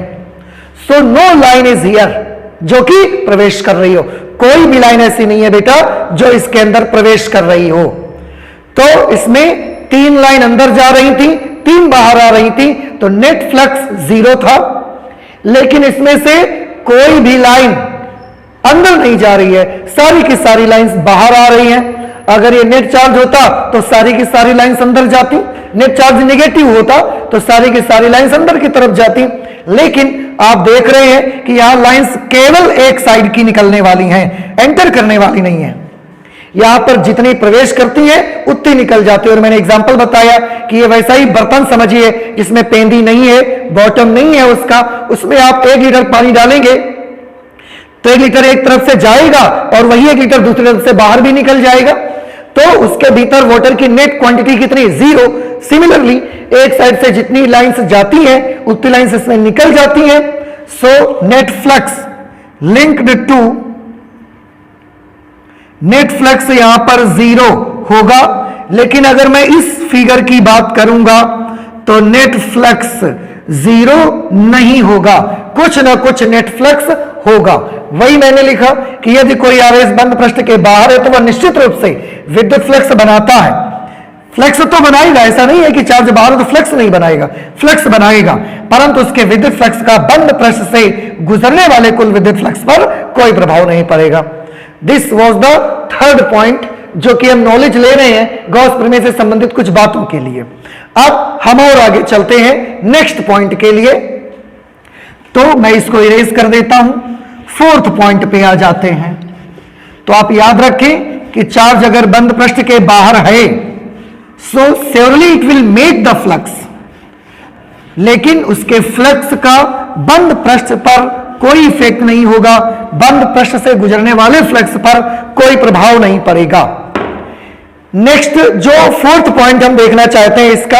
So no line is here जो कि प्रवेश कर रही हो। कोई भी लाइन ऐसी नहीं है बेटा जो इसके अंदर प्रवेश कर रही हो। तो इसमें तीन लाइन अंदर जा रही थी, तीन बाहर आ रही थी, तो नेट फ्लक्स जीरो था। लेकिन इसमें से कोई भी लाइन अंदर नहीं जा रही है, सारी की सारी लाइंस बाहर आ रही हैं। अगर ये नेट चार्ज होता तो सारी की सारी लाइंस अंदर जाती, नेट चार्ज नेगेटिव होता तो सारी की सारी लाइंस अंदर की तरफ जाती। लेकिन आप देख रहे हैं कि यहां लाइंस केवल एक साइड की निकलने वाली हैं, एंटर करने वाली नहीं है। यहां पर जितनी प्रवेश करती है उतनी निकल जाती है। और मैंने एग्जांपल बताया कि ये वैसा ही बर्तन समझिए जिसमें पेंदी नहीं है, बॉटम नहीं है उसका, उसमें आप 1 लीटर पानी डालेंगे तो 1 लीटर एक तरफ से जाएगा और वही 1 लीटर दूसरी तरफ से बाहर भी निकल जाएगा, तो उसके भीतर वाटर की नेट क्वांटिटी कितनी? जीरो। सिमिलरली एक साइड से जितनी लाइंस जाती हैं उतनी लाइंस इसमें निकल जाती हैं। So net flux linked to, net flux यहां पर जीरो होगा। लेकिन अगर मैं इस फिगर की बात करूंगा तो नेट फ्लक्स जीरो नहीं होगा, कुछ ना कुछ नेट फ्लक्स होगा। वही मैंने लिखा कि यदि कोई आवेश बंद पृष्ठ के बाहर है तो वह निश्चित रूप से विद्युत फ्लक्स बनाता है। फ्लक्स तो बनाएगा, ऐसा नहीं है कि चार्ज बाहर हो तो फ्लक्स नहीं बनाएगा, फ्लक्स बनाएगा, परंतु उसके विद्युत फ्लक्स का बंद पृष्ठ से गुजरने वाले कुल विद्युत फ्लक्स पर कोई प्रभाव नहीं पड़ेगा। This was the third point जो कि हम नॉलेज ले रहे हैं गॉस प्रमेय से संबंधित कुछ बातों के लिए। अब हम और आगे चलते हैं नेक्स्ट पॉइंट के लिए, तो मैं इसको इरेज कर देता हूं, फोर्थ पॉइंट पे आ जाते हैं। तो आप याद रखें कि चार्ज अगर बंद पृष्ठ के बाहर है सो surely it will make the flux, लेकिन उसके फ्लक्स का बंद पृष्ठ पर कोई इफेक्ट नहीं होगा, बंद पृष्ठ से गुजरने वाले फ्लक्स पर कोई प्रभाव नहीं पड़ेगा। नेक्स्ट जो फोर्थ पॉइंट हम देखना चाहते हैं इसका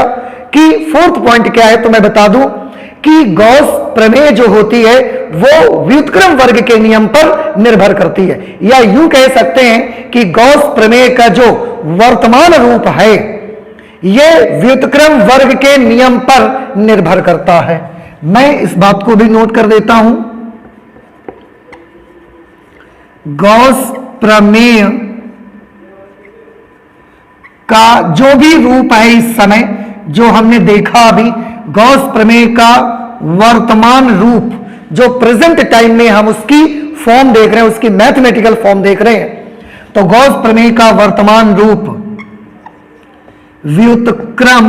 कि फोर्थ पॉइंट क्या है, तो मैं बता दूं कि गॉस प्रमेय जो होती है वो व्युत्क्रम वर्ग के नियम पर निर्भर करती है, या यूं कह सकते हैं कि गॉस प्रमेय का जो वर्तमान रूप है यह व्युत्क्रम वर्ग के नियम पर निर्भर करता है। मैं इस बात को भी नोट कर देता हूं, गॉस प्रमेय का जो भी रूप है इस समय जो हमने देखा अभी, गॉस प्रमेय का वर्तमान रूप जो प्रेजेंट टाइम में हम उसकी फॉर्म देख रहे हैं, उसकी मैथमेटिकल फॉर्म देख रहे हैं, तो गॉस प्रमेय का वर्तमान रूप व्युत्क्रम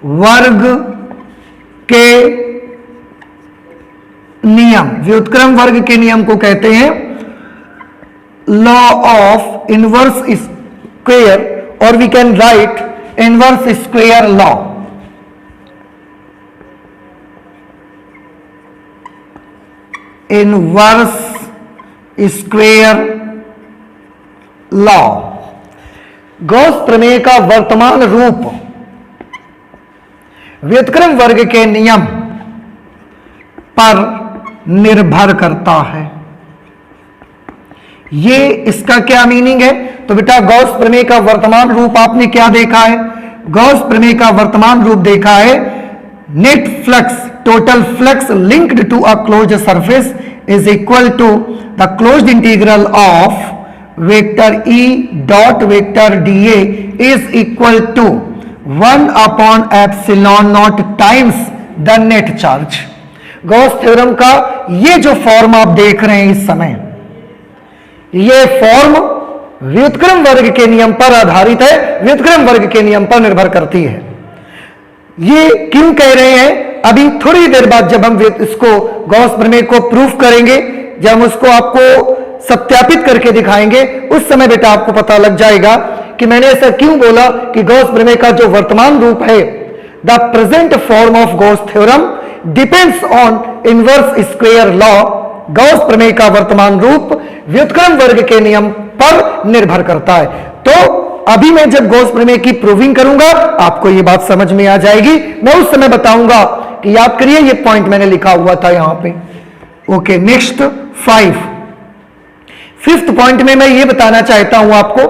वर्ग के नियम, व्युत्क्रम वर्ग के नियम को कहते हैं लॉ ऑफ इनवर्स स्क्वायर, और we can write inverse square law. Inverse square law, Gauss प्रमेय का वर्तमान रूप व्युत्क्रम वर्ग के नियम पर निर्भर करता है। ये इसका क्या मीनिंग है? तो बेटा गॉस प्रमेय का वर्तमान रूप आपने क्या देखा है? गॉस प्रमेय का वर्तमान रूप देखा है, net flux, total flux linked to a closed surface is equal to the closed integral of vector E dot vector DA is equal to 1 upon epsilon naught times the net charge. Gauss theorem का ये जो form आप देख रहे हैं इस समय, ये फॉर्म व्युत्क्रम वर्ग के नियम पर आधारित है, व्युत्क्रम वर्ग के नियम पर निर्भर करती है। ये क्यों कह रहे हैं? अभी थोड़ी देर बाद जब हम इसको गॉस प्रमेय को प्रूफ करेंगे, जब हम उसको आपको सत्यापित करके दिखाएंगे, उस समय बेटा आपको पता लग जाएगा कि मैंने ऐसा क्यों बोला कि गॉस प्रमेय का जो वर्तमान रूप है, the present form of Gauss theorem depends on inverse square law. Gauss प्रमेय का वर्तमान रूप व्युत्क्रम वर्ग के नियम पर निर्भर करता है। तो अभी मैं जब गॉस प्रमेय की प्रूविंग करूंगा आपको ये बात समझ में आ जाएगी। मैं उस समय बताऊंगा कि याद करिए ये पॉइंट मैंने लिखा हुआ था यहां पे। ओके, नेक्स्ट 5th पॉइंट में मैं ये बताना चाहता हूं आपको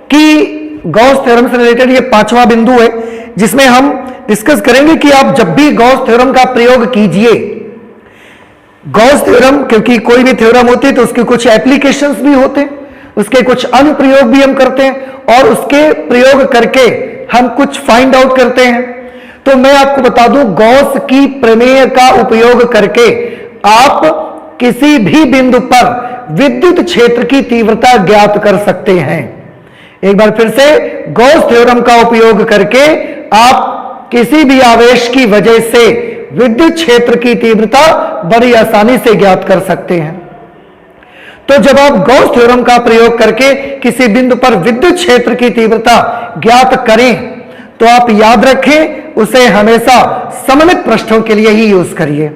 कि गॉस थ्योरम से रिलेटेड ये 5वां बिंदु है जिसमें हम डिस्कस करेंगे कि आप जब भी गॉस थ्योरम का प्रयोग कीजिए, गॉस थ्योरम, क्योंकि कोई भी थ्योरम होती है तो उसके कुछ एप्लीकेशंस भी होते हैं, उसके कुछ अनुप्रयोग भी हम करते हैं और उसके प्रयोग करके हम कुछ फाइंड आउट करते हैं। तो मैं आपको बता दूं, गॉस की प्रमेय का उपयोग करके आप किसी भी बिंदु पर विद्युत क्षेत्र की तीव्रता ज्ञात कर सकते हैं। एक बार फिर से, गॉस थ्योरम का उपयोग करके आप किसी भी आवेश की वजह से विद्युत क्षेत्र की तीव्रता बड़ी आसानी से ज्ञात कर सकते हैं। तो जब आप गॉस थ्योरम का प्रयोग करके किसी बिंदु पर विद्युत क्षेत्र की तीव्रता ज्ञात करें तो आप याद रखें, उसे हमेशा सममित पृष्ठों के लिए ही यूज करिए।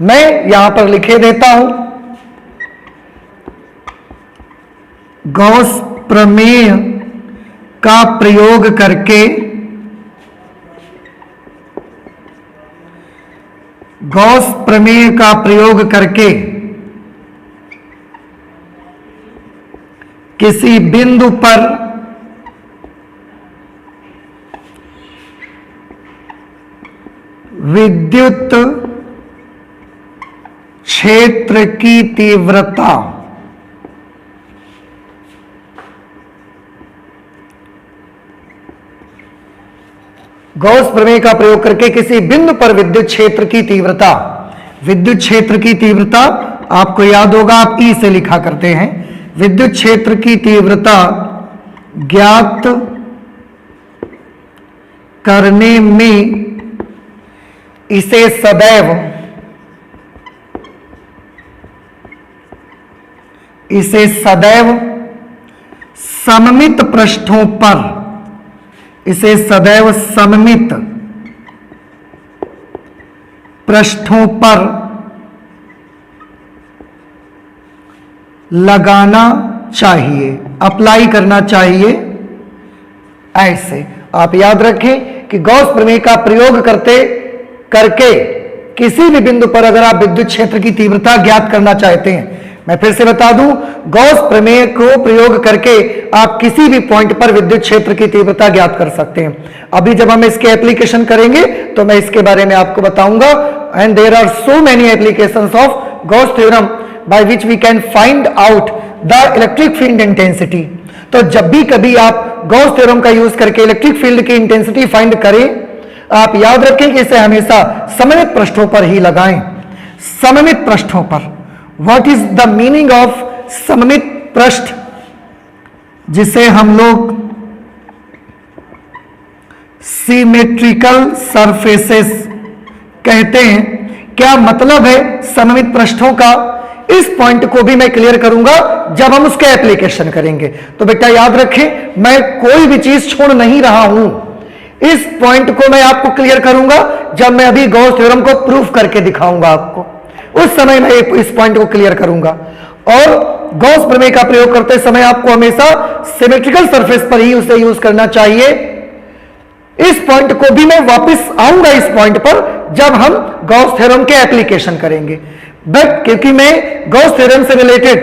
मैं यहां पर लिखे देता हूं, गॉस प्रमेय का प्रयोग करके गॉस प्रमेय का प्रयोग करके किसी बिंदु पर विद्युत क्षेत्र की तीव्रता गॉस प्रमेय का प्रयोग करके किसी बिंदु पर विद्युत क्षेत्र की तीव्रता, विद्युत क्षेत्र की तीव्रता आपको याद होगा आप ई से लिखा करते हैं, विद्युत क्षेत्र की तीव्रता ज्ञात करने में इसे सदैव सममित पृष्ठों पर, इसे सदैव सममित पृष्ठों पर लगाना चाहिए, अप्लाई करना चाहिए। ऐसे आप याद रखें कि गॉस प्रमेय का प्रयोग करके किसी भी बिंदु पर अगर आप विद्युत क्षेत्र की तीव्रता ज्ञात करना चाहते हैं, मैं फिर से बता दूं, गॉस प्रमेय को प्रयोग करके आप किसी भी पॉइंट पर विद्युत क्षेत्र की तीव्रता ज्ञात कर सकते हैं। अभी जब हम इसके एप्लीकेशन करेंगे तो मैं इसके बारे में आपको बताऊंगा। And there are so many applications of Gauss theorem by which we can find out the electric field intensity. तो जब भी कभी आप गॉस थ्योरम का यूज करके इलेक्ट्रिक फील्ड की इंटेंसिटी फाइंड करें, आप याद रखें कि इसे हमेशा सममित पृष्ठों पर ही लगाएं। सममित पृष्ठों पर, what is the meaning of सममित पृष्ठ, जिसे हम लोग सिमेट्रिकल सरफेसेस कहते हैं। क्या मतलब है सममित पृष्ठों का, इस पॉइंट को भी मैं क्लियर करूंगा जब हम उसके एप्लीकेशन करेंगे। तो बेटा याद रखें, मैं कोई भी चीज छोड़ नहीं रहा हूं, इस पॉइंट को मैं आपको क्लियर करूंगा जब मैं अभी गॉस थ्योरम को प्रूफ करके दिखाऊंगा आपको, उस समय मैं इस पॉइंट को क्लियर करूंगा। और गॉस प्रमेय का प्रयोग करते समय आपको हमेशा सिमेट्रिकल सरफेस पर ही उसे यूज करना चाहिए। इस पॉइंट को भी मैं वापस आऊंगा इस पॉइंट पर जब हम गॉस थ्योरम के एप्लीकेशन करेंगे। बट क्योंकि मैं गॉस थ्योरम से रिलेटेड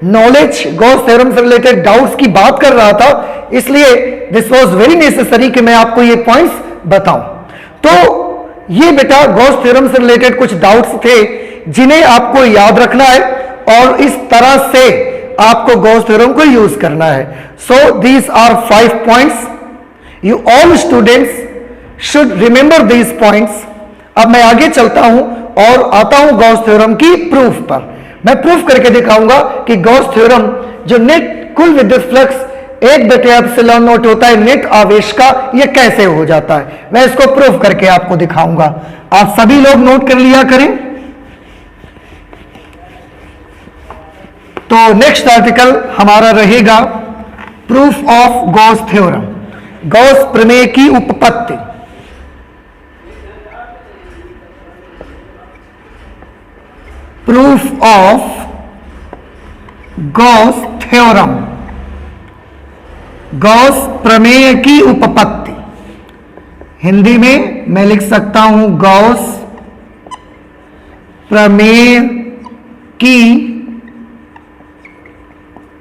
नॉलेज, गॉस थ्योरम से रिलेटेड डाउट्स की बात कर रहा था, इसलिए दिस वाज वेरी नेसेसरी कि मैं आपको ये पॉइंट्स बताऊं। तो ये बेटा गॉस थ्योरम से रिलेटेड कुछ डाउट्स थे जिन्हें आपको याद रखना है और इस तरह से आपको गॉस थ्योरम को यूज करना है। So these are 5 points, you all students should remember these points. अब मैं आगे चलता हूं और आता हूं गॉस थ्योरम की प्रूफ पर। मैं प्रूफ करके दिखाऊंगा कि गॉस थ्योरम जो नेट कुल विद्युत फ्लक्स 1/ε0 होता है नेट आवेश का, यह कैसे हो जाता है, मैं इसको प्रूफ करके आपको दिखाऊंगा। आप सभी लोग नोट कर लिया करें। तो नेक्स्ट आर्टिकल हमारा रहेगा proof of Gauss theorem, Gauss प्रमेय की उपपत्ति। Proof of Gauss theorem, Gauss प्रमेय की उपपत्ति। हिंदी में मैं लिख सकता हूं गॉस प्रमेय की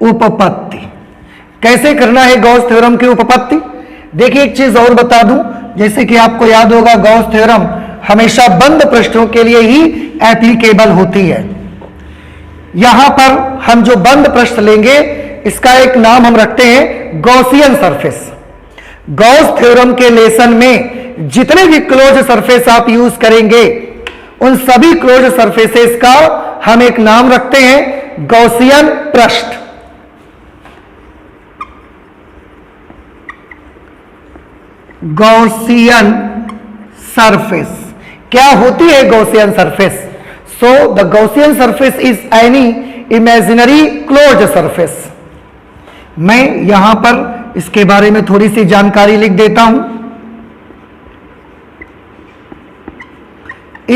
उपपत्ति। कैसे करना है गॉस थ्योरम की उपपत्ति? देखिए एक चीज और बता दूं, जैसे कि आपको याद होगा गॉस थ्योरम हमेशा बंद पृष्ठों के लिए ही एप्लीकेबल होती है। यहां पर हम जो बंद पृष्ठ लेंगे इसका एक नाम हम रखते हैं गॉसियन सरफेस। गॉस थ्योरम के लेसन में जितने भी क्लोज सरफेस आप यूज करेंगे उन सभी क्लोज सरफेसेस का हम एक नाम रखते हैं गॉसियन पृष्ठ। गॉसियन सरफेस क्या होती है Gaussian surface? So the Gaussian surface is any imaginary close surface. मैं यहां पर इसके बारे में थोड़ी सी जानकारी लिख देता हूं।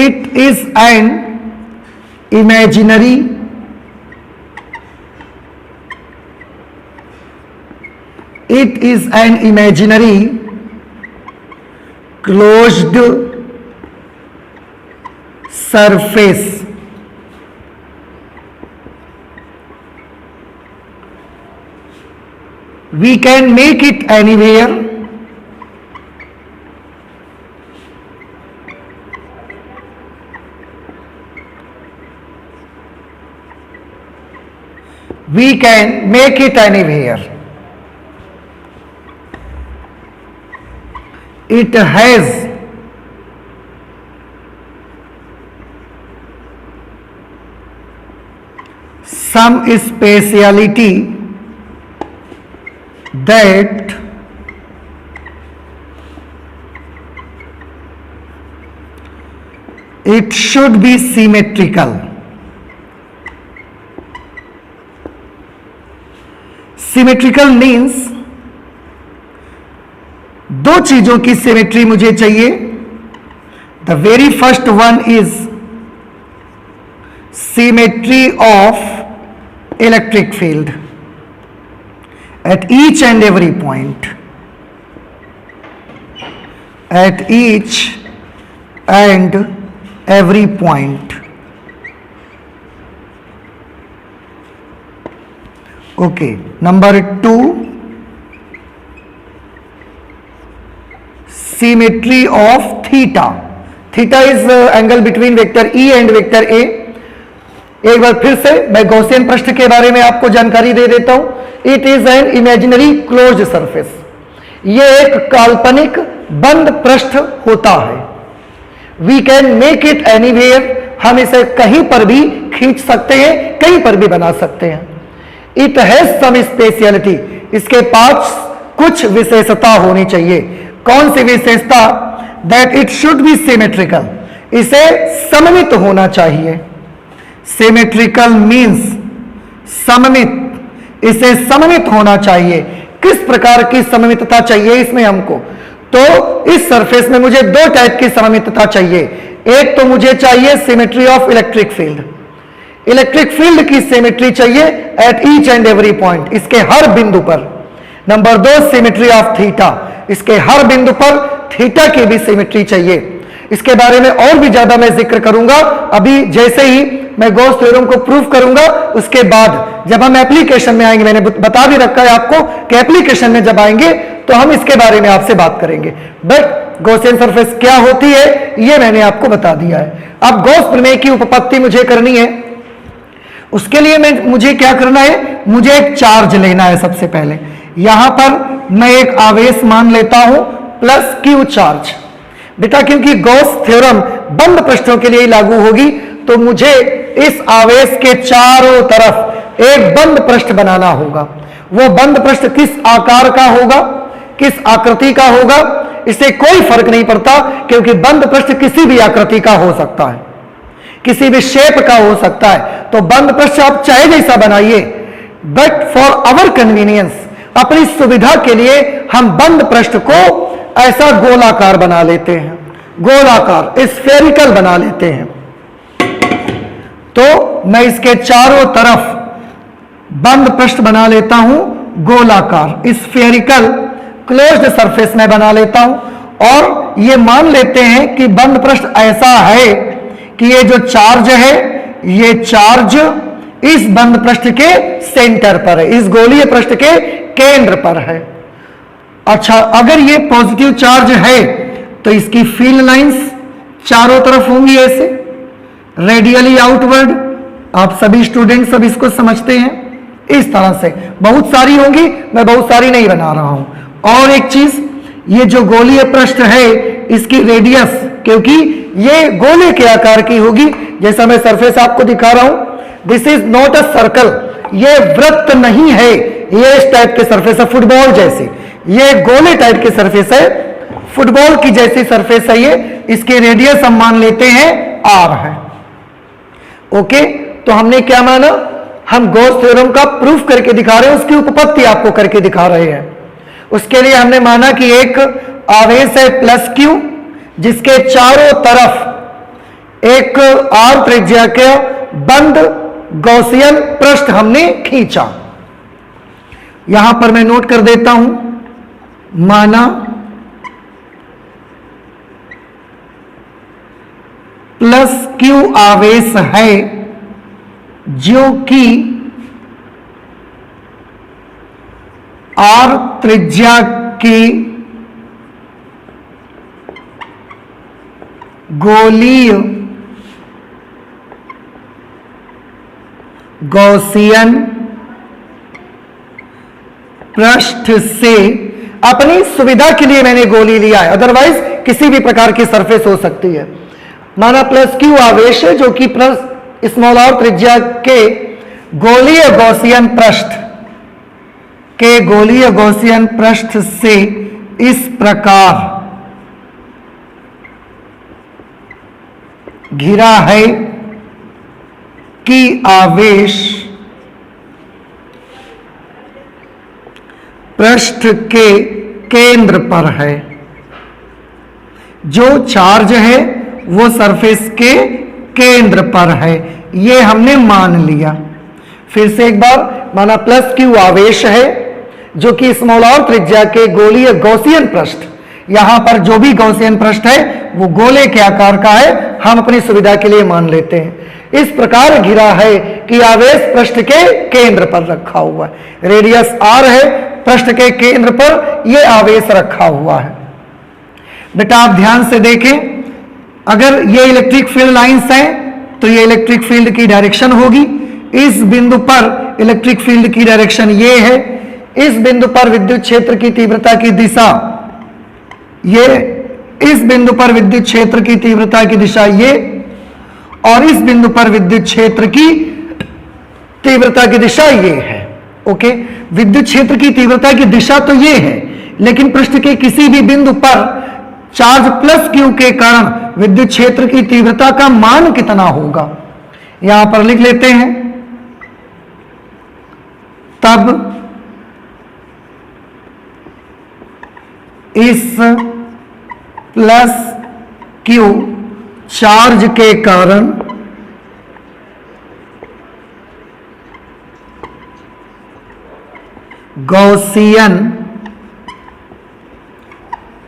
It is an imaginary closed surface. We can make it anywhere. We can make it anywhere. It has some speciality that it should be symmetrical. Symmetrical means दो चीजों की सिमेट्री मुझे चाहिए। The very first one is symmetry of electric field at each and every point. At each and every point. Okay, number 2, symmetry of theta. Theta is angle between vector E and vector A. एक बार फिर से मैं Gaussian पृष्ठ के बारे में आपको जानकारी दे देता हूं। It is an imaginary close surface. ये एक काल्पनिक बंद पृष्ठ होता है। We can make it anywhere, हम इसे कहीं पर भी खींच सकते हैं, कहीं पर भी बना सकते हैं। इट हैज सम स्पेशलिटी, इसके पास कुछ विशेषता होनी चाहिए। कौन सी विशेषता? That it should be symmetrical, इसे सममित होना चाहिए। सिमेट्रिकल मीन्स सममित, इसे सममित होना चाहिए। किस प्रकार की सममितता चाहिए इसमें हमको? तो इस सरफेस में मुझे दो टाइप की सममितता चाहिए। एक तो मुझे चाहिए symmetry of electric field, electric field की सिमेट्री चाहिए at each and every point, इसके हर बिंदु पर। नंबर 2 सिमेट्री ऑफ थीटा, इसके हर बिंदु पर थीटा की भी सिमेट्री चाहिए। इसके बारे में और भी ज्यादा मैं जिक्र करूंगा अभी जैसे ही मैं गॉस थ्योरम को प्रूफ करूंगा। उसके बाद जब हम एप्लीकेशन में आएंगे, मैंने बता भी रखा है आपको कि एप्लीकेशन में जब आएंगे तो हम इसके बारे में आपसे बात करेंगे। बट गॉसियन सरफेस क्या होती है ये मैंने आपको बता दिया है। अब गॉस प्रमेय की उपपत्ति मुझे करनी है, उसके लिए मुझे क्या करना है, मुझे एक चार्ज लेना है। सबसे पहले यहां पर मैं एक आवेश मान लेता हूं प्लस क्यू चार्ज। बेटा क्योंकि गॉस थ्योरम बंद पृष्ठों के लिए लागू होगी तो मुझे इस आवेश के चारों तरफ एक बंद पृष्ठ बनाना होगा। वो बंद पृष्ठ किस आकार का होगा, किस आकृति का होगा, इससे कोई फर्क नहीं पड़ता, क्योंकि बंद पृष्ठ किसी भी आकृति का हो सकता है, किसी भी शेप का हो सकता है। तो बंद पृष्ठ आप चाहे जैसा बनाइए, बट फॉर आवर कन्वीनियंस, अपनी सुविधा के लिए हम बंद पृष्ठ को ऐसा गोलाकार बना लेते हैं, गोलाकार स्फेरिकल बना लेते हैं। तो मैं इसके चारों तरफ बंद पृष्ठ बना लेता हूं गोलाकार, स्फेरिकल क्लोज्ड सरफेस में बना लेता हूं। और ये मान लेते हैं कि बंद पृष्ठ ऐसा है कि ये जो चार्ज है, ये चार्ज इस बंद पृष्ठ के सेंटर पर है, इस गोलीय पृष्ठ के केंद्र पर है। अच्छा, अगर ये पॉजिटिव चार्ज है तो इसकी फील्ड लाइंस चारों तरफ होंगी ऐसे रेडियली आउटवर्ड। आप सभी स्टूडेंट सब इसको समझते हैं, इस तरह से बहुत सारी होंगी, मैं बहुत सारी नहीं बना रहा हूं। और एक चीज, ये जो गोलीय पृष्ठ है इसकी रेडियस, क्योंकि ये गोले के आकार की होगी, जैसा मैं सरफेस आपको दिखा रहा हूं, this is not a circle, ये वृत्त नहीं है, ये इस टाइप के सरफेस है फुटबॉल जैसी, ये गोले टाइप के सरफेस है, फुटबॉल की जैसी सरफेस है ये। इसकी रेडियस हम मान लेते हैं आर है। ओके, तो हमने क्या माना, हम गॉस थ्योरम का प्रूफ करके दिखा रहे हैं, उसकी उपपत्ति आपको करके दिखा रहे हैं। उसके लिए हमने माना कि एक आवेश है प्लस क्यू, जिसके चारों तरफ एक आर त्रिज्या के बंद गॉसियन पृष्ठ हमने खींचा। यहां पर मैं नोट कर देता हूं, माना प्लस क्यू आवेश है जो कि आर त्रिज्या की गोलीय गॉसियन पृष्ठ से, अपनी सुविधा के लिए मैंने गोली लिया है, अदरवाइज किसी भी प्रकार की सरफेस हो सकती है। माना प्लस क्यू आवेश है जो कि प्लस स्मॉल आर त्रिज्या के गोलीय गॉसियन पृष्ठ के गोलीय गॉसियन पृष्ठ से इस प्रकार घिरा है कि आवेश पृष्ठ के केंद्र पर है। जो चार्ज है वो सरफेस के केंद्र पर है, ये हमने मान लिया। फिर से एक बार, माना प्लस क्यू आवेश है जो कि स्मॉल आर त्रिज्या के गोलीय गॉसियन पृष्ठ, यहां पर जो भी गॉसियन पृष्ठ है वो गोले के आकार का है, हम अपनी सुविधा के लिए मान लेते हैं। इस प्रकार घिरा है कि आवेश पृष्ठ के केंद्र पर रखा हुआ है, रेडियस आर है, पृष्ठ के केंद्र पर यह आवेश रखा हुआ है। बेटा आप ध्यान से देखें, अगर ये इलेक्ट्रिक फील्ड लाइंस हैं तो ये इलेक्ट्रिक फील्ड की डायरेक्शन होगी। इस बिंदु पर इलेक्ट्रिक फील्ड की डायरेक्शन ये है, इस बिंदु पर विद्युत क्षेत्र की तीव्रता की दिशा ये, इस बिंदु पर विद्युत क्षेत्र की तीव्रता की दिशा ये, और इस बिंदु पर विद्युत क्षेत्र की तीव्रता की दिशा ये है। ओके, विद्युत क्षेत्र की तीव्रता की दिशा तो ये है, लेकिन पृष्ठ के किसी भी बिंदु पर चार्ज प्लस क्यू के कारण विद्युत क्षेत्र की तीव्रता का मान कितना होगा, यहां पर लिख लेते हैं। तब इस प्लस क्यू चार्ज के कारण गॉसियन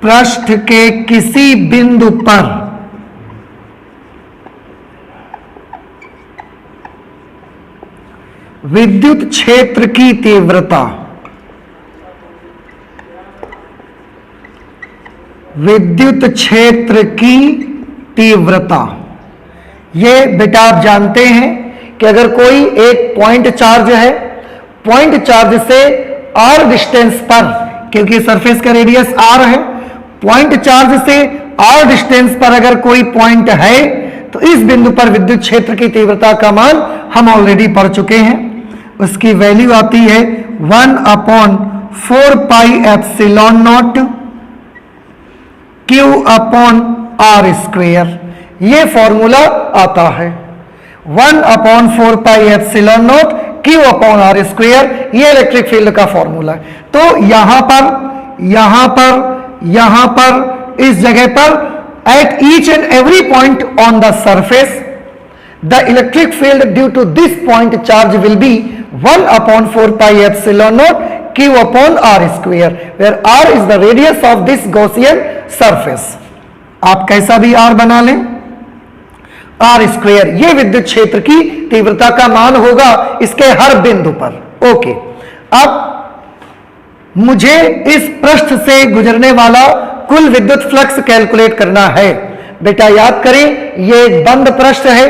पृष्ठ के किसी बिंदु पर विद्युत क्षेत्र की तीव्रता, विद्युत क्षेत्र की तीव्रता, ये बेटा आप जानते हैं कि अगर कोई एक पॉइंट चार्ज है, पॉइंट चार्ज से r डिस्टेंस पर, क्योंकि सरफेस का रेडियस r है, पॉइंट चार्ज से r डिस्टेंस पर अगर कोई पॉइंट है तो इस बिंदु पर विद्युत क्षेत्र की तीव्रता का मान हम ऑलरेडी पढ़ चुके हैं। उसकी वैल्यू आती है 1/4 pi epsilon naught Q upon R square, ये फॉर्मूला आता है 1/4 pi epsilon naught Q upon R square, ये इलेक्ट्रिक फील्ड का फॉर्मूला है। तो यहां पर इस जगह पर at each and every point on the surface the electric field due to this point charge will be 1/4 pi epsilon naught Q upon R square, where R is the radius of this Gaussian surface। आप कैसा भी R बना लें, R square ये विद्युत क्षेत्र की तीव्रता का मान होगा इसके हर बिंदु पर। ओके, अब मुझे इस पृष्ठ से गुजरने वाला कुल विद्युत फ्लक्स कैलकुलेट करना है। बेटा याद करें, ये एक बंद पृष्ठ है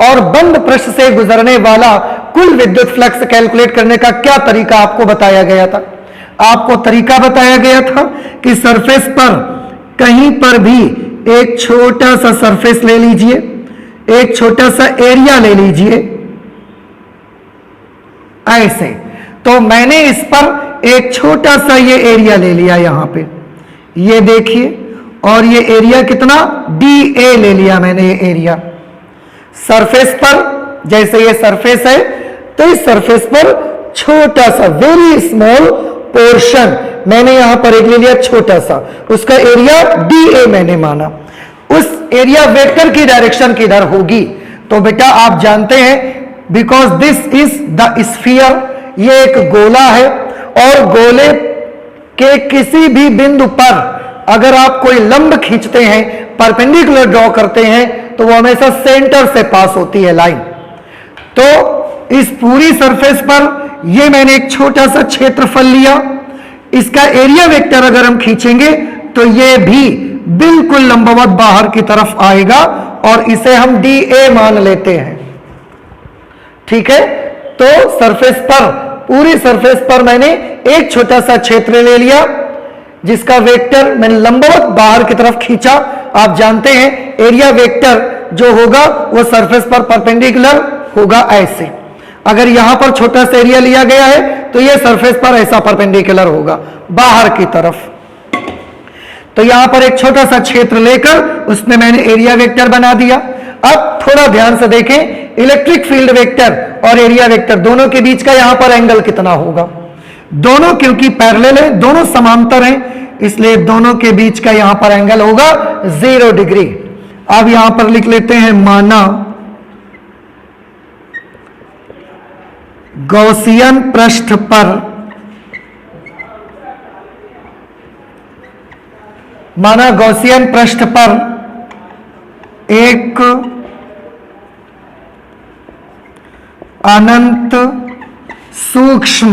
और बंद पृष्ठ से गुजरने वाला कुल विद्युत फ्लक्स कैलकुलेट करने का क्या तरीका आपको बताया गया था? आपको तरीका बताया गया था कि सरफेस पर कहीं पर भी एक छोटा सा सरफेस ले लीजिए, एक छोटा सा एरिया ले लीजिए, ऐसे। तो मैंने इस पर एक छोटा सा ये एरिया ले लिया यहां पे, ये देखिए, और ये एरिया कितना dA ले लिया मैंने, ये एरिया सरफेस पर, जैसे ये सरफेस है तो इस सरफेस पर छोटा सा वेरी स्मॉल पोर्शन मैंने यहां पर एक ले लिया छोटा सा, उसका एरिया dA मैंने माना। उस एरिया वेक्टर की डायरेक्शन किधर होगी? तो बेटा आप जानते हैं, because this is the sphere, ये एक गोला है और गोले के किसी भी बिंदु पर अगर आप कोई लंब खींचते हैं, परपेंडिकुलर ड्रॉ करते हैं, तो वो हमेशा सेंटर से पास होती है लाइन। तो इस पूरी सरफेस पर ये मैंने एक छोटा सा क्षेत्रफल लिया, इसका एरिया वेक्टर अगर हम खींचेंगे तो ये भी बिल्कुल लंबवत बाहर की तरफ आएगा और इसे हम dA मान लेते हैं। ठीक है, तो सरफेस पर, पूरी सरफेस पर मैंने एक छोटा सा क्षेत्र ले लिया जिसका वेक्टर मैंने लंबवत बाहर की तरफ खींचा। आप जानते हैं एरिया वेक्टर जो होगा वो सरफेस पर परपेंडिकुलर होगा ऐसे। अगर यहां पर छोटा सा एरिया लिया गया है तो ये सरफेस पर ऐसा परपेंडिकुलर होगा बाहर की तरफ। तो यहां पर एक छोटा सा क्षेत्र लेकर उसमें मैंने एरिया वेक्टर बना दिया। अब थोड़ा ध्यान से देखें, इलेक्ट्रिक फील्ड वेक्टर और एरिया वेक्टर दोनों के बीच का यहां पर एंगल कितना होगा? दोनों क्योंकि पैरेलल है, दोनों समांतर हैं, इसलिए दोनों के बीच का यहां पर एंगल होगा 0 डिग्री। अब यहां पर लिख लेते हैं माना गॉसियन पृष्ठ पर, माना गॉसियन पृष्ठ पर एक अनंत सूक्ष्म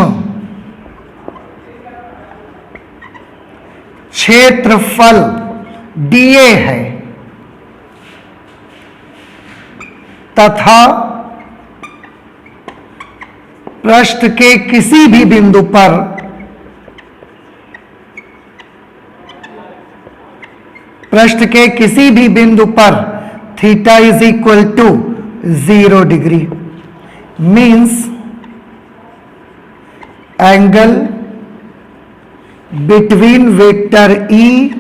क्षेत्रफल dA है तथा पृष्ठ के किसी भी बिंदु पर theta is equal to 0 degree, means angle between vector E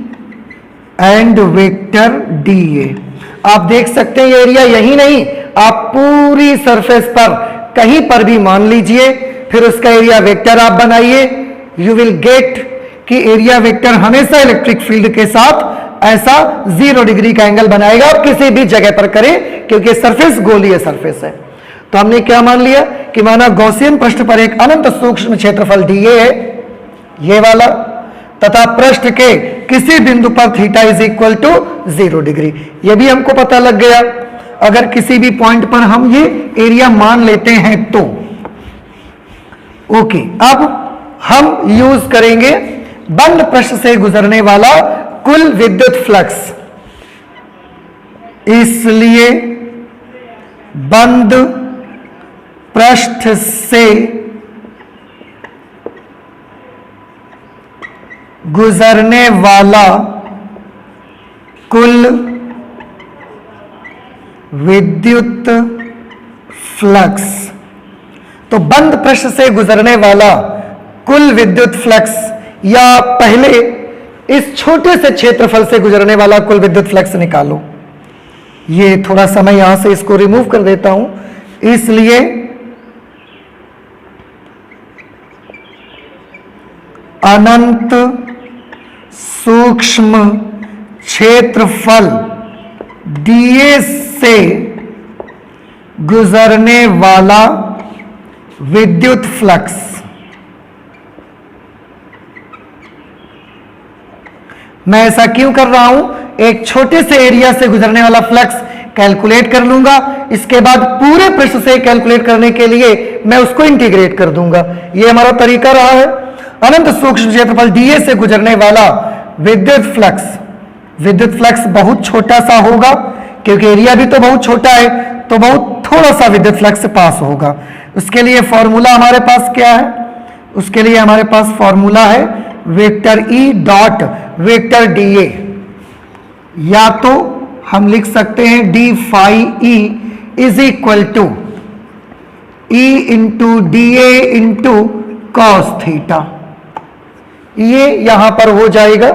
and vector dA। आप देख सकते हैं ये एरिया यही नहीं, आप पूरी सरफेस पर कहीं पर भी मान लीजिए, फिर उसका एरिया वेक्टर आप बनाइए, यू विल गेट कि एरिया वेक्टर हमेशा इलेक्ट्रिक फील्ड के साथ ऐसा 0 डिग्री का एंगल बनाएगा। आप किसी भी जगह पर करें क्योंकि सरफेस गोलीय सरफेस है। तो हमने क्या मान लिया कि माना गॉसियन पृष्ठ पर एक अनंत सूक्ष्म क्षेत्रफल dA है, ये वाला, तथा पृष्ठ के किसी बिंदु पर theta is equal to 0 degree. ये भी हमको पता लग गया। अगर किसी भी पॉइंट पर हम ये एरिया मान लेते हैं तो ओके, अब हम यूज करेंगे बंद पृष्ठ से गुजरने वाला कुल विद्युत फ्लक्स। इसलिए बंद पृष्ठ से गुजरने वाला कुल विद्युत फ्लक्स। तो बंद पृष्ठ से गुजरने वाला कुल विद्युत फ्लक्स, या पहले इस छोटे से क्षेत्रफल से गुजरने वाला कुल विद्युत फ्लक्स निकालो। ये थोड़ा समय यहां से इसको रिमूव कर देता हूं। इसलिए अनंत सूक्ष्म क्षेत्रफल डीए से गुजरने वाला विद्युत फ्लक्स। मैं ऐसा क्यों कर रहा हूं? एक छोटे से एरिया से गुजरने वाला फ्लक्स कैलकुलेट कर लूंगा, इसके बाद पूरे पृष्ठ से कैलकुलेट करने के लिए मैं उसको इंटीग्रेट कर दूंगा। यह हमारा तरीका रहा है। अनंत सूक्ष्म क्षेत्रफल डीए से गुजरने वाला विद्युत फ्लक्स बहुत छोटा सा होगा, क्योंकि एरिया भी तो बहुत छोटा है, तो बहुत थोड़ा सा विद्युत फ्लक्स पास होगा। उसके लिए फॉर्मूला हमारे पास क्या है? उसके लिए हमारे पास फॉर्मूला है vector E dot vector DA. या तो हम लिख सकते हैं D phi E is equal to E into D A into cos theta. ये यहां पर हो जाएगा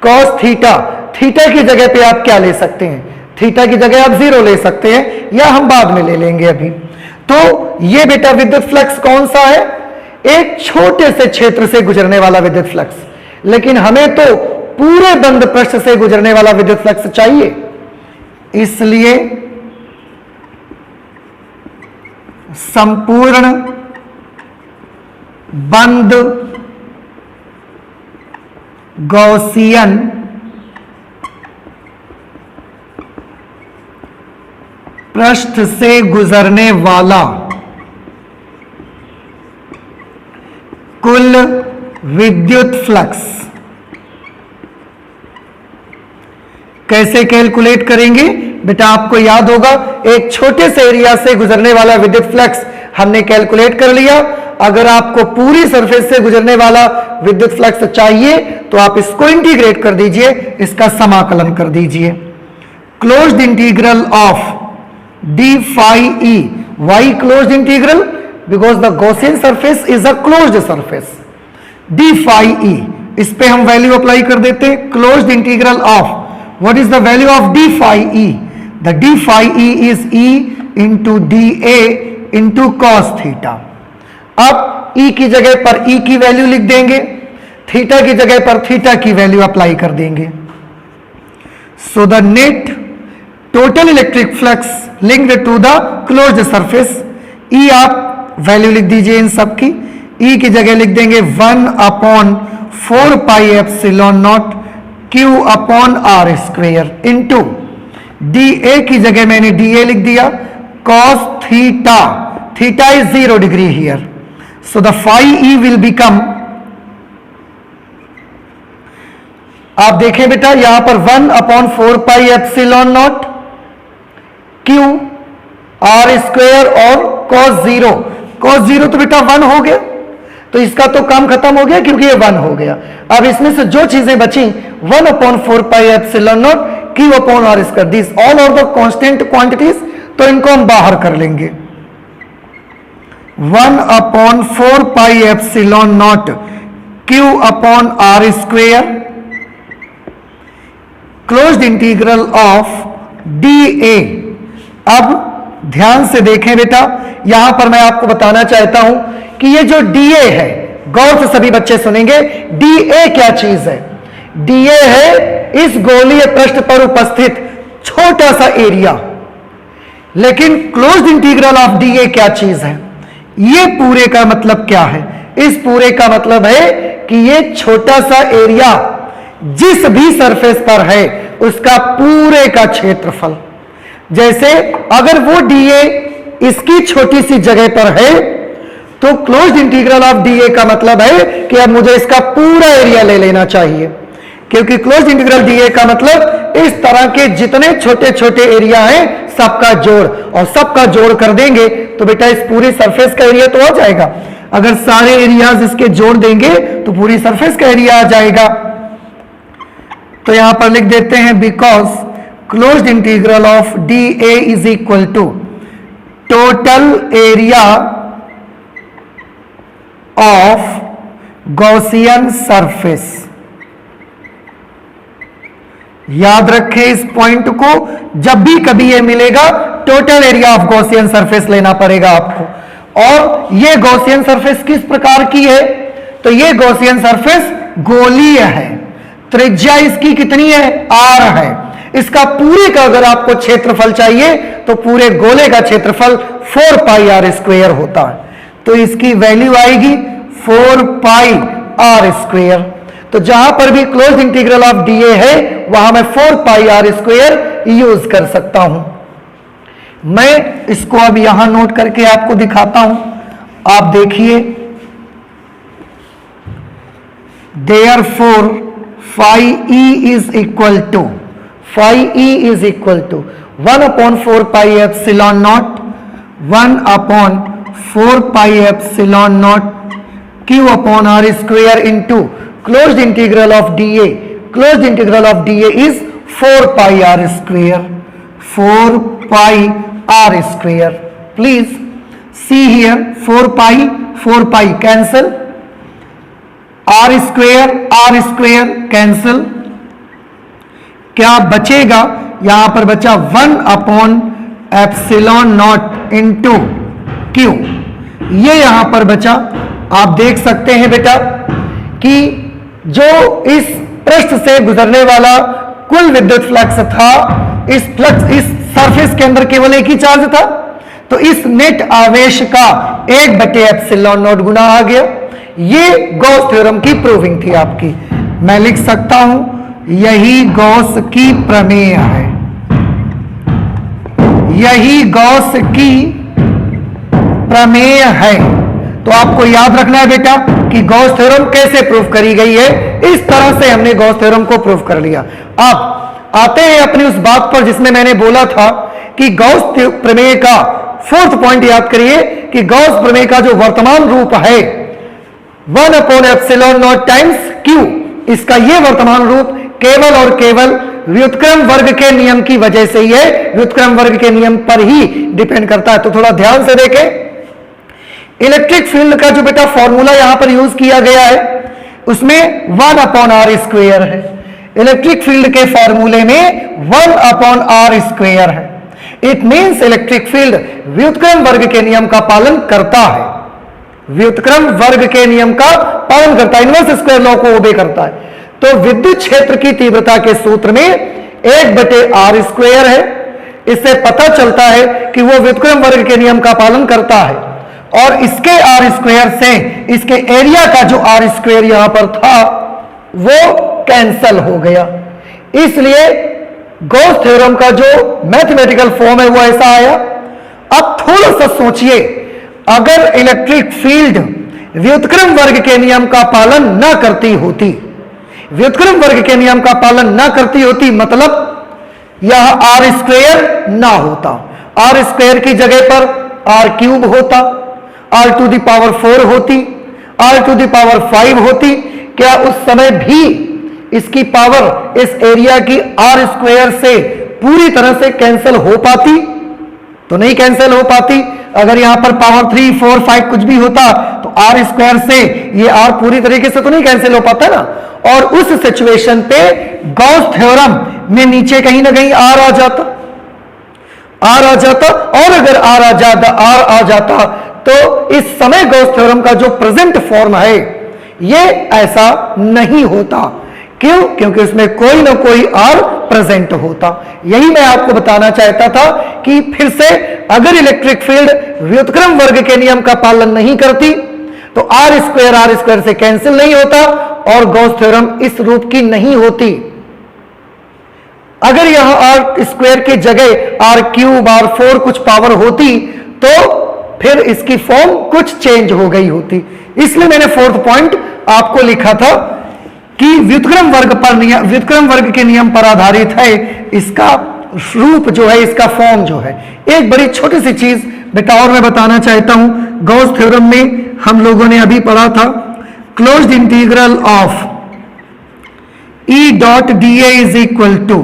कॉस थीटा। थीटा की जगह पे आप क्या ले सकते हैं? थीटा की जगह आप 0 ले सकते हैं, या हम बाद में ले लेंगे अभी। तो ये बेटा विद्युत फ्लक्स कौन सा है? एक छोटे से क्षेत्र से गुजरने वाला विद्युत फ्लक्स। लेकिन हमें तो पूरे बंद पृष्ठ से गुजरने वाला विद्युत फ्लक्स चाहिए। इसलिए संपूर्ण बंद गॉसियन पृष्ठ से गुजरने वाला कुल विद्युत फ्लक्स कैसे कैलकुलेट करेंगे? बेटा आपको याद होगा, एक छोटे से एरिया से गुजरने वाला विद्युत फ्लक्स हमने कैलकुलेट कर लिया। अगर आपको पूरी सरफेस से गुजरने वाला विद्युत फ्लक्स चाहिए तो आप इसको इंटीग्रेट कर दीजिए, इसका समाकलन कर दीजिए। Closed integral of D phi E. Why closed integral? Because the Gaussian surface is a closed surface. D phi E, इस पे हम वैल्यू अप्लाई कर देते हैं। Closed integral of, what is the value of d phi e? The d phi e is e into dA into cos theta. अब e की जगह पर e की वैल्यू लिख देंगे, थीटा की जगह पर थीटा की वैल्यू अप्लाई कर देंगे। So the net total electric flux linked to the closed surface, e आप वैल्यू लिख दीजिए इन सब की। e की जगह लिख देंगे 1/4 pi epsilon naught Q upon R square into D A की जगह मैंने डी ए लिख दिया cos theta. Theta is 0 degree here, so the phi E will become, आप देखें बेटा यहां पर 1/4 pi epsilon naught Q R square और cos 0। cos 0 तो बेटा 1 हो गया, तो इसका तो काम खत्म हो गया क्योंकि ये 1 हो गया। अब इसमें से जो चीजें बची 1/4 pi epsilon naught Q upon R square, this all are the constant quantities, तो इनको हम बाहर कर लेंगे। 1/4 pi epsilon naught Q upon R square closed integral of dA। अब ध्यान से देखें बेटा, यहां पर मैं आपको बताना चाहता हूं कि ये जो dA है, गौर से सभी बच्चे सुनेंगे, dA क्या चीज है? dA है इस गोलीय पृष्ठ पर उपस्थित छोटा सा एरिया। लेकिन क्लोज्ड इंटीग्रल ऑफ dA क्या चीज है? ये पूरे का मतलब क्या है? इस पूरे का मतलब है कि ये छोटा सा एरिया जिस भी सरफेस पर है उसका पूरे का क्षेत्रफल। जैसे अगर वो dA इसकी छोटी सी जगह पर है तो क्लोज्ड इंटीग्रल ऑफ डी ए का मतलब है कि अब मुझे इसका पूरा एरिया ले लेना चाहिए, क्योंकि क्लोज्ड इंटीग्रल डी ए का मतलब इस तरह के जितने छोटे छोटे एरिया हैं सबका जोड़, और सबका जोड़ कर देंगे तो बेटा इस पूरी सरफेस का एरिया तो आ जाएगा। अगर सारे एरियाज इसके जोड़ देंगे तो पूरी सरफेस का एरिया आ जाएगा। तो यहां पर लिख देते हैं because closed integral of D A is equal to total area of Gaussian surface. याद रखें इस पॉइंट को, जब भी कभी ये मिलेगा total area of Gaussian surface लेना पड़ेगा आपको। और ये गॉसियन सरफेस किस प्रकार की है, तो ये गॉसियन सरफेस गोलीय है, त्रिज्या इसकी कितनी है, r है। इसका पूरे का अगर आपको क्षेत्रफल चाहिए तो पूरे गोले का क्षेत्रफल 4 पाई r स्क्वायर होता है, तो इसकी वैल्यू आएगी 4 पाई r स्क्वायर। तो जहां पर भी क्लोज इंटीग्रल ऑफ डी ए है वहां मैं 4 पाई r स्क्वायर यूज कर सकता हूं। मैं इसको अब यहां नोट करके आपको दिखाता हूं, आप देखिए। Therefore phi e is equal to 1 upon 4 pi epsilon naught 1 upon 4 pi epsilon naught q upon r square into closed integral of dA. Closed integral of dA is 4 pi r square. 4 pi r square. Please see here 4 pi cancel. r square cancel. क्या बचेगा, यहां पर बचा 1 upon epsilon not into Q, ये यहां पर बचा। आप देख सकते हैं बेटा कि जो इस पृष्ठ से गुजरने वाला कुल विद्युत फ्लक्स था, इस सरफेस के अंदर केवल एक ही चार्ज था, तो इस नेट आवेश का 1/एप्सिलॉन नॉट गुना आ गया। ये गॉस थ्योरम की प्रूविंग थी आपकी। मैं लिख सकता हूं यही गॉस की प्रमेय है, यही गॉस की प्रमेय है। तो आपको याद रखना है बेटा कि गॉस थ्योरम कैसे प्रूव करी गई है। इस तरह से हमने गॉस थ्योरम को प्रूव कर लिया। अब आते हैं अपनी उस बात पर जिसमें मैंने बोला था कि गॉस प्रमेय का 4th पॉइंट याद करिए कि गॉस प्रमेय का जो वर्तमान रूप है 1 upon epsilon naught times Q, इसका यह वर्तमान रूप केवल और केवल व्युत्क्रम वर्ग के नियम की वजह से ही है, व्युत्क्रम वर्ग के नियम पर ही डिपेंड करता है। तो थोड़ा ध्यान से देखें, इलेक्ट्रिक फील्ड का जो बेटा फॉर्मूला यहां पर यूज किया गया है उसमें 1 अपॉन आर स्क्वायर है। इलेक्ट्रिक फील्ड के फॉर्मूले में 1 अपॉन आर स्क्वायर है। इट मींस इलेक्ट्रिक फील्ड व्युत्क्रम वर्ग के नियम का पालन करता है, व्युत्क्रम वर्ग के नियम का पालन करता है, इनवर्स स्क्वायर लॉ को ओबे करता है। तो विद्युत क्षेत्र की तीव्रता के सूत्र में 1/r स्क्वायर है। इससे पता चलता है कि वो व्युत्क्रम वर्ग के नियम का पालन करता है, और इसके r स्क्वायर से इसके एरिया का जो r स्क्वायर यहां पर था वो कैंसल हो गया। इसलिए गॉस थ्योरम का जो मैथमेटिकल फॉर्म है वो ऐसा आया। अब थोड़ा सा सोचिए, अगर इलेक्ट्रिक फील्ड व्युत्क्रम वर्ग के नियम का पालन न करती होती, व्युत्क्रम वर्ग के नियम का पालन न करती होती, मतलब यह आर स्क्वायर ना होता, आर स्क्वायर की जगह पर आर क्यूब होता, आर टू द पावर 4 होती, आर टू द पावर 5 होती, क्या उस समय भी इसकी पावर इस एरिया की आर स्क्वायर से पूरी तरह से कैंसिल हो पाती? तो नहीं कैंसिल हो पाती। अगर यहां पर पावर 3, 4, 5 कुछ भी होता तो आर स्क्वायर से ये आर पूरी तरीके से तो नहीं कैंसिल हो पाता ना। और उस सिचुएशन पे गॉस थ्योरम में नीचे कहीं ना कहीं आर आ जाता, आर आ जाता, और अगर आर आ जाता तो इस समय गॉस थ्योरम का जो प्रेजेंट फॉर्म है ये ऐसा नहीं होता। क्यों? क्योंकि उसमें कोई ना कोई आर प्रेजेंट होता। यही मैं आपको बताना चाहता था कि फिर से अगर इलेक्ट्रिक फील्ड व्युत्क्रम वर्ग के नियम का पालन नहीं करती तो आर स्क्वायर से कैंसिल नहीं होता और गॉस थ्योरम इस रूप की नहीं होती। अगर यहां आर स्क्वायर की जगह आर क्यूब, आर 4 कुछ पावर होती तो फिर इसकी फॉर्म कुछ चेंज हो गई होती। इसलिए मैंने फोर्थ पॉइंट आपको लिखा था कि व्युत्क्रम वर्ग के नियम पर आधारित है इसका रूप जो है, इसका फॉर्म जो है। एक बड़ी छोटी सी चीज बेटा और मैं बताना चाहता हूं, गॉस थ्योरम में हम लोगों ने अभी पढ़ा था closed integral of E dot D A is equal to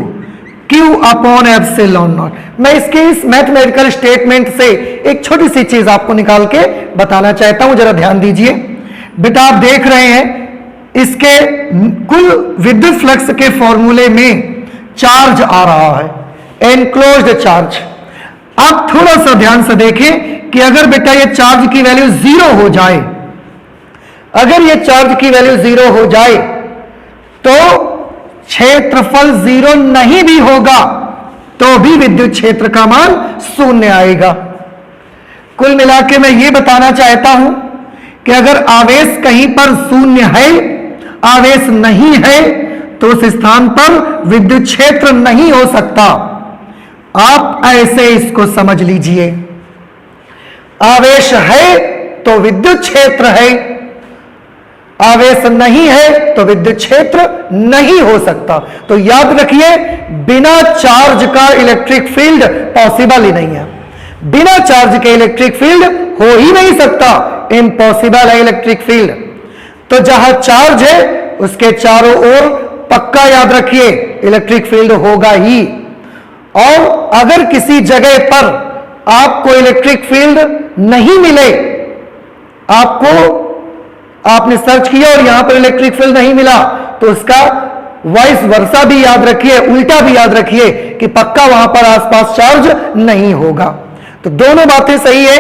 Q upon epsilon naught. मैं इसके इस मैथमेटिकल स्टेटमेंट से एक छोटी सी चीज आपको निकाल के बताना चाहता हूं, जरा ध्यान दीजिए। बेटा आप देख रहे हैं इसके कुल विद्युत फ्लक्स के फॉर्मूले में चार्ज आ रहा है, एनक्लोज्ड चार्ज। आप थोड़ा सा ध्यान से देखें कि अगर बेटा ये चार्ज की वैल्यू 0 हो जाए, अगर ये चार्ज की वैल्यू 0 हो जाए तो क्षेत्रफल 0 नहीं भी होगा तो भी विद्युत क्षेत्र का मान 0 आएगा। कुल मिला के मैं ये बताना चाहता हूं कि अगर आवेश कहीं पर 0 है, आवेश नहीं है, तो उस स्थान पर विद्युत क्षेत्र नहीं हो सकता। आप ऐसे इसको समझ लीजिए, आवेश है तो विद्युत क्षेत्र है, आवेश नहीं है तो विद्युत क्षेत्र नहीं हो सकता। तो याद रखिए बिना चार्ज का इलेक्ट्रिक फील्ड पॉसिबल ही नहीं है, बिना चार्ज के इलेक्ट्रिक फील्ड हो ही नहीं सकता, इम्पॉसिबल है इलेक्ट्रिक फील्ड। तो जहां चार्ज है उसके चारों ओर पक्का याद रखिए इलेक्ट्रिक फील्ड होगा ही। और अगर किसी जगह पर आपको इलेक्ट्रिक फील्ड नहीं मिले, आपने सर्च किया और यहां पर इलेक्ट्रिक फील्ड नहीं मिला, तो उसका वाइस वर्सा भी याद रखिए, उल्टा भी याद रखिए कि पक्का वहां पर आसपास चार्ज नहीं होगा। तो दोनों बातें सही है,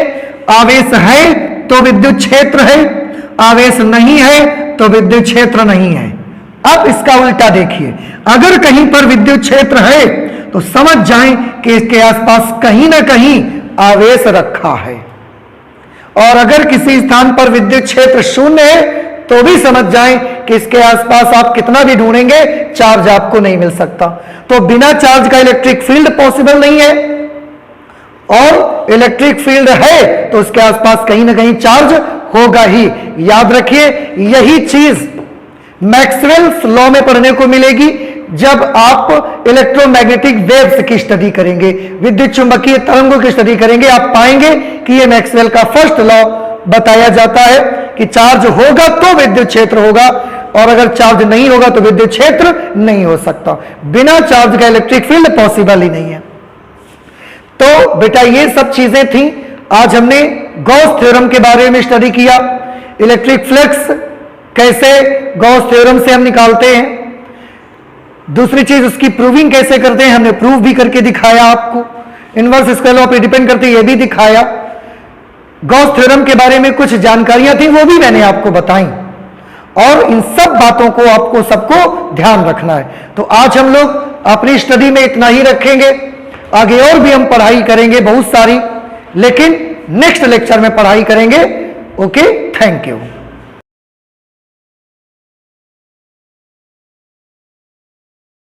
आवेश है तो विद्युत क्षेत्र है, आवेश नहीं है तो विद्युत क्षेत्र नहीं है। अब इसका उल्टा देखिए, अगर कहीं पर विद्युत क्षेत्र है तो समझ जाएं कि इसके आसपास कहीं ना कहीं आवेश रखा है, और अगर किसी स्थान पर विद्युत क्षेत्र 0 है तो भी समझ जाएं कि इसके आसपास आप कितना भी ढूंढेंगे चार्ज आपको नहीं मिल सकता। तो बिना चार्ज का इलेक्ट्रिक फील्ड पॉसिबल नहीं है, और इलेक्ट्रिक फील्ड है तो उसके आसपास कहीं ना कहीं चार्ज होगा ही। याद रखिए यही चीज मैक्सवेल्स लॉ में पढ़ने को मिलेगी जब आप इलेक्ट्रोमैग्नेटिक वेव्स की स्टडी करेंगे, विद्युत चुंबकीय तरंगों की स्टडी करेंगे। आप पाएंगे कि ये मैक्सवेल का फर्स्ट लॉ बताया जाता है कि चार्ज होगा तो विद्युत क्षेत्र होगा, और अगर चार्ज नहीं होगा तो विद्युत क्षेत्र नहीं हो सकता। बिना चार्ज का इलेक्ट्रिक फील्ड पॉसिबल ही नहीं है। तो बेटा ये सब चीजें थी। आज हमने गॉस थ्योरम के बारे में स्टडी किया, इलेक्ट्रिक फ्लक्स कैसे गॉस थ्योरम से हम निकालते हैं, दूसरी चीज उसकी प्रूविंग कैसे करते हैं, हमने प्रूव भी करके दिखाया आपको, इनवर्स स्क्वायर लॉ पे डिपेंड करते ये भी दिखाया। गॉस थ्योरम के बारे में कुछ जानकारियां थी वो भी मैंने आपको बताई, और इन सब बातों को आपको सबको ध्यान रखना है। तो आज हम लोग अपनी स्टडी में इतना ही रखेंगे, आगे और भी हम पढ़ाई करेंगे बहुत सारी, लेकिन नेक्स्ट लेक्चर में पढ़ाई करेंगे। Okay, thank you.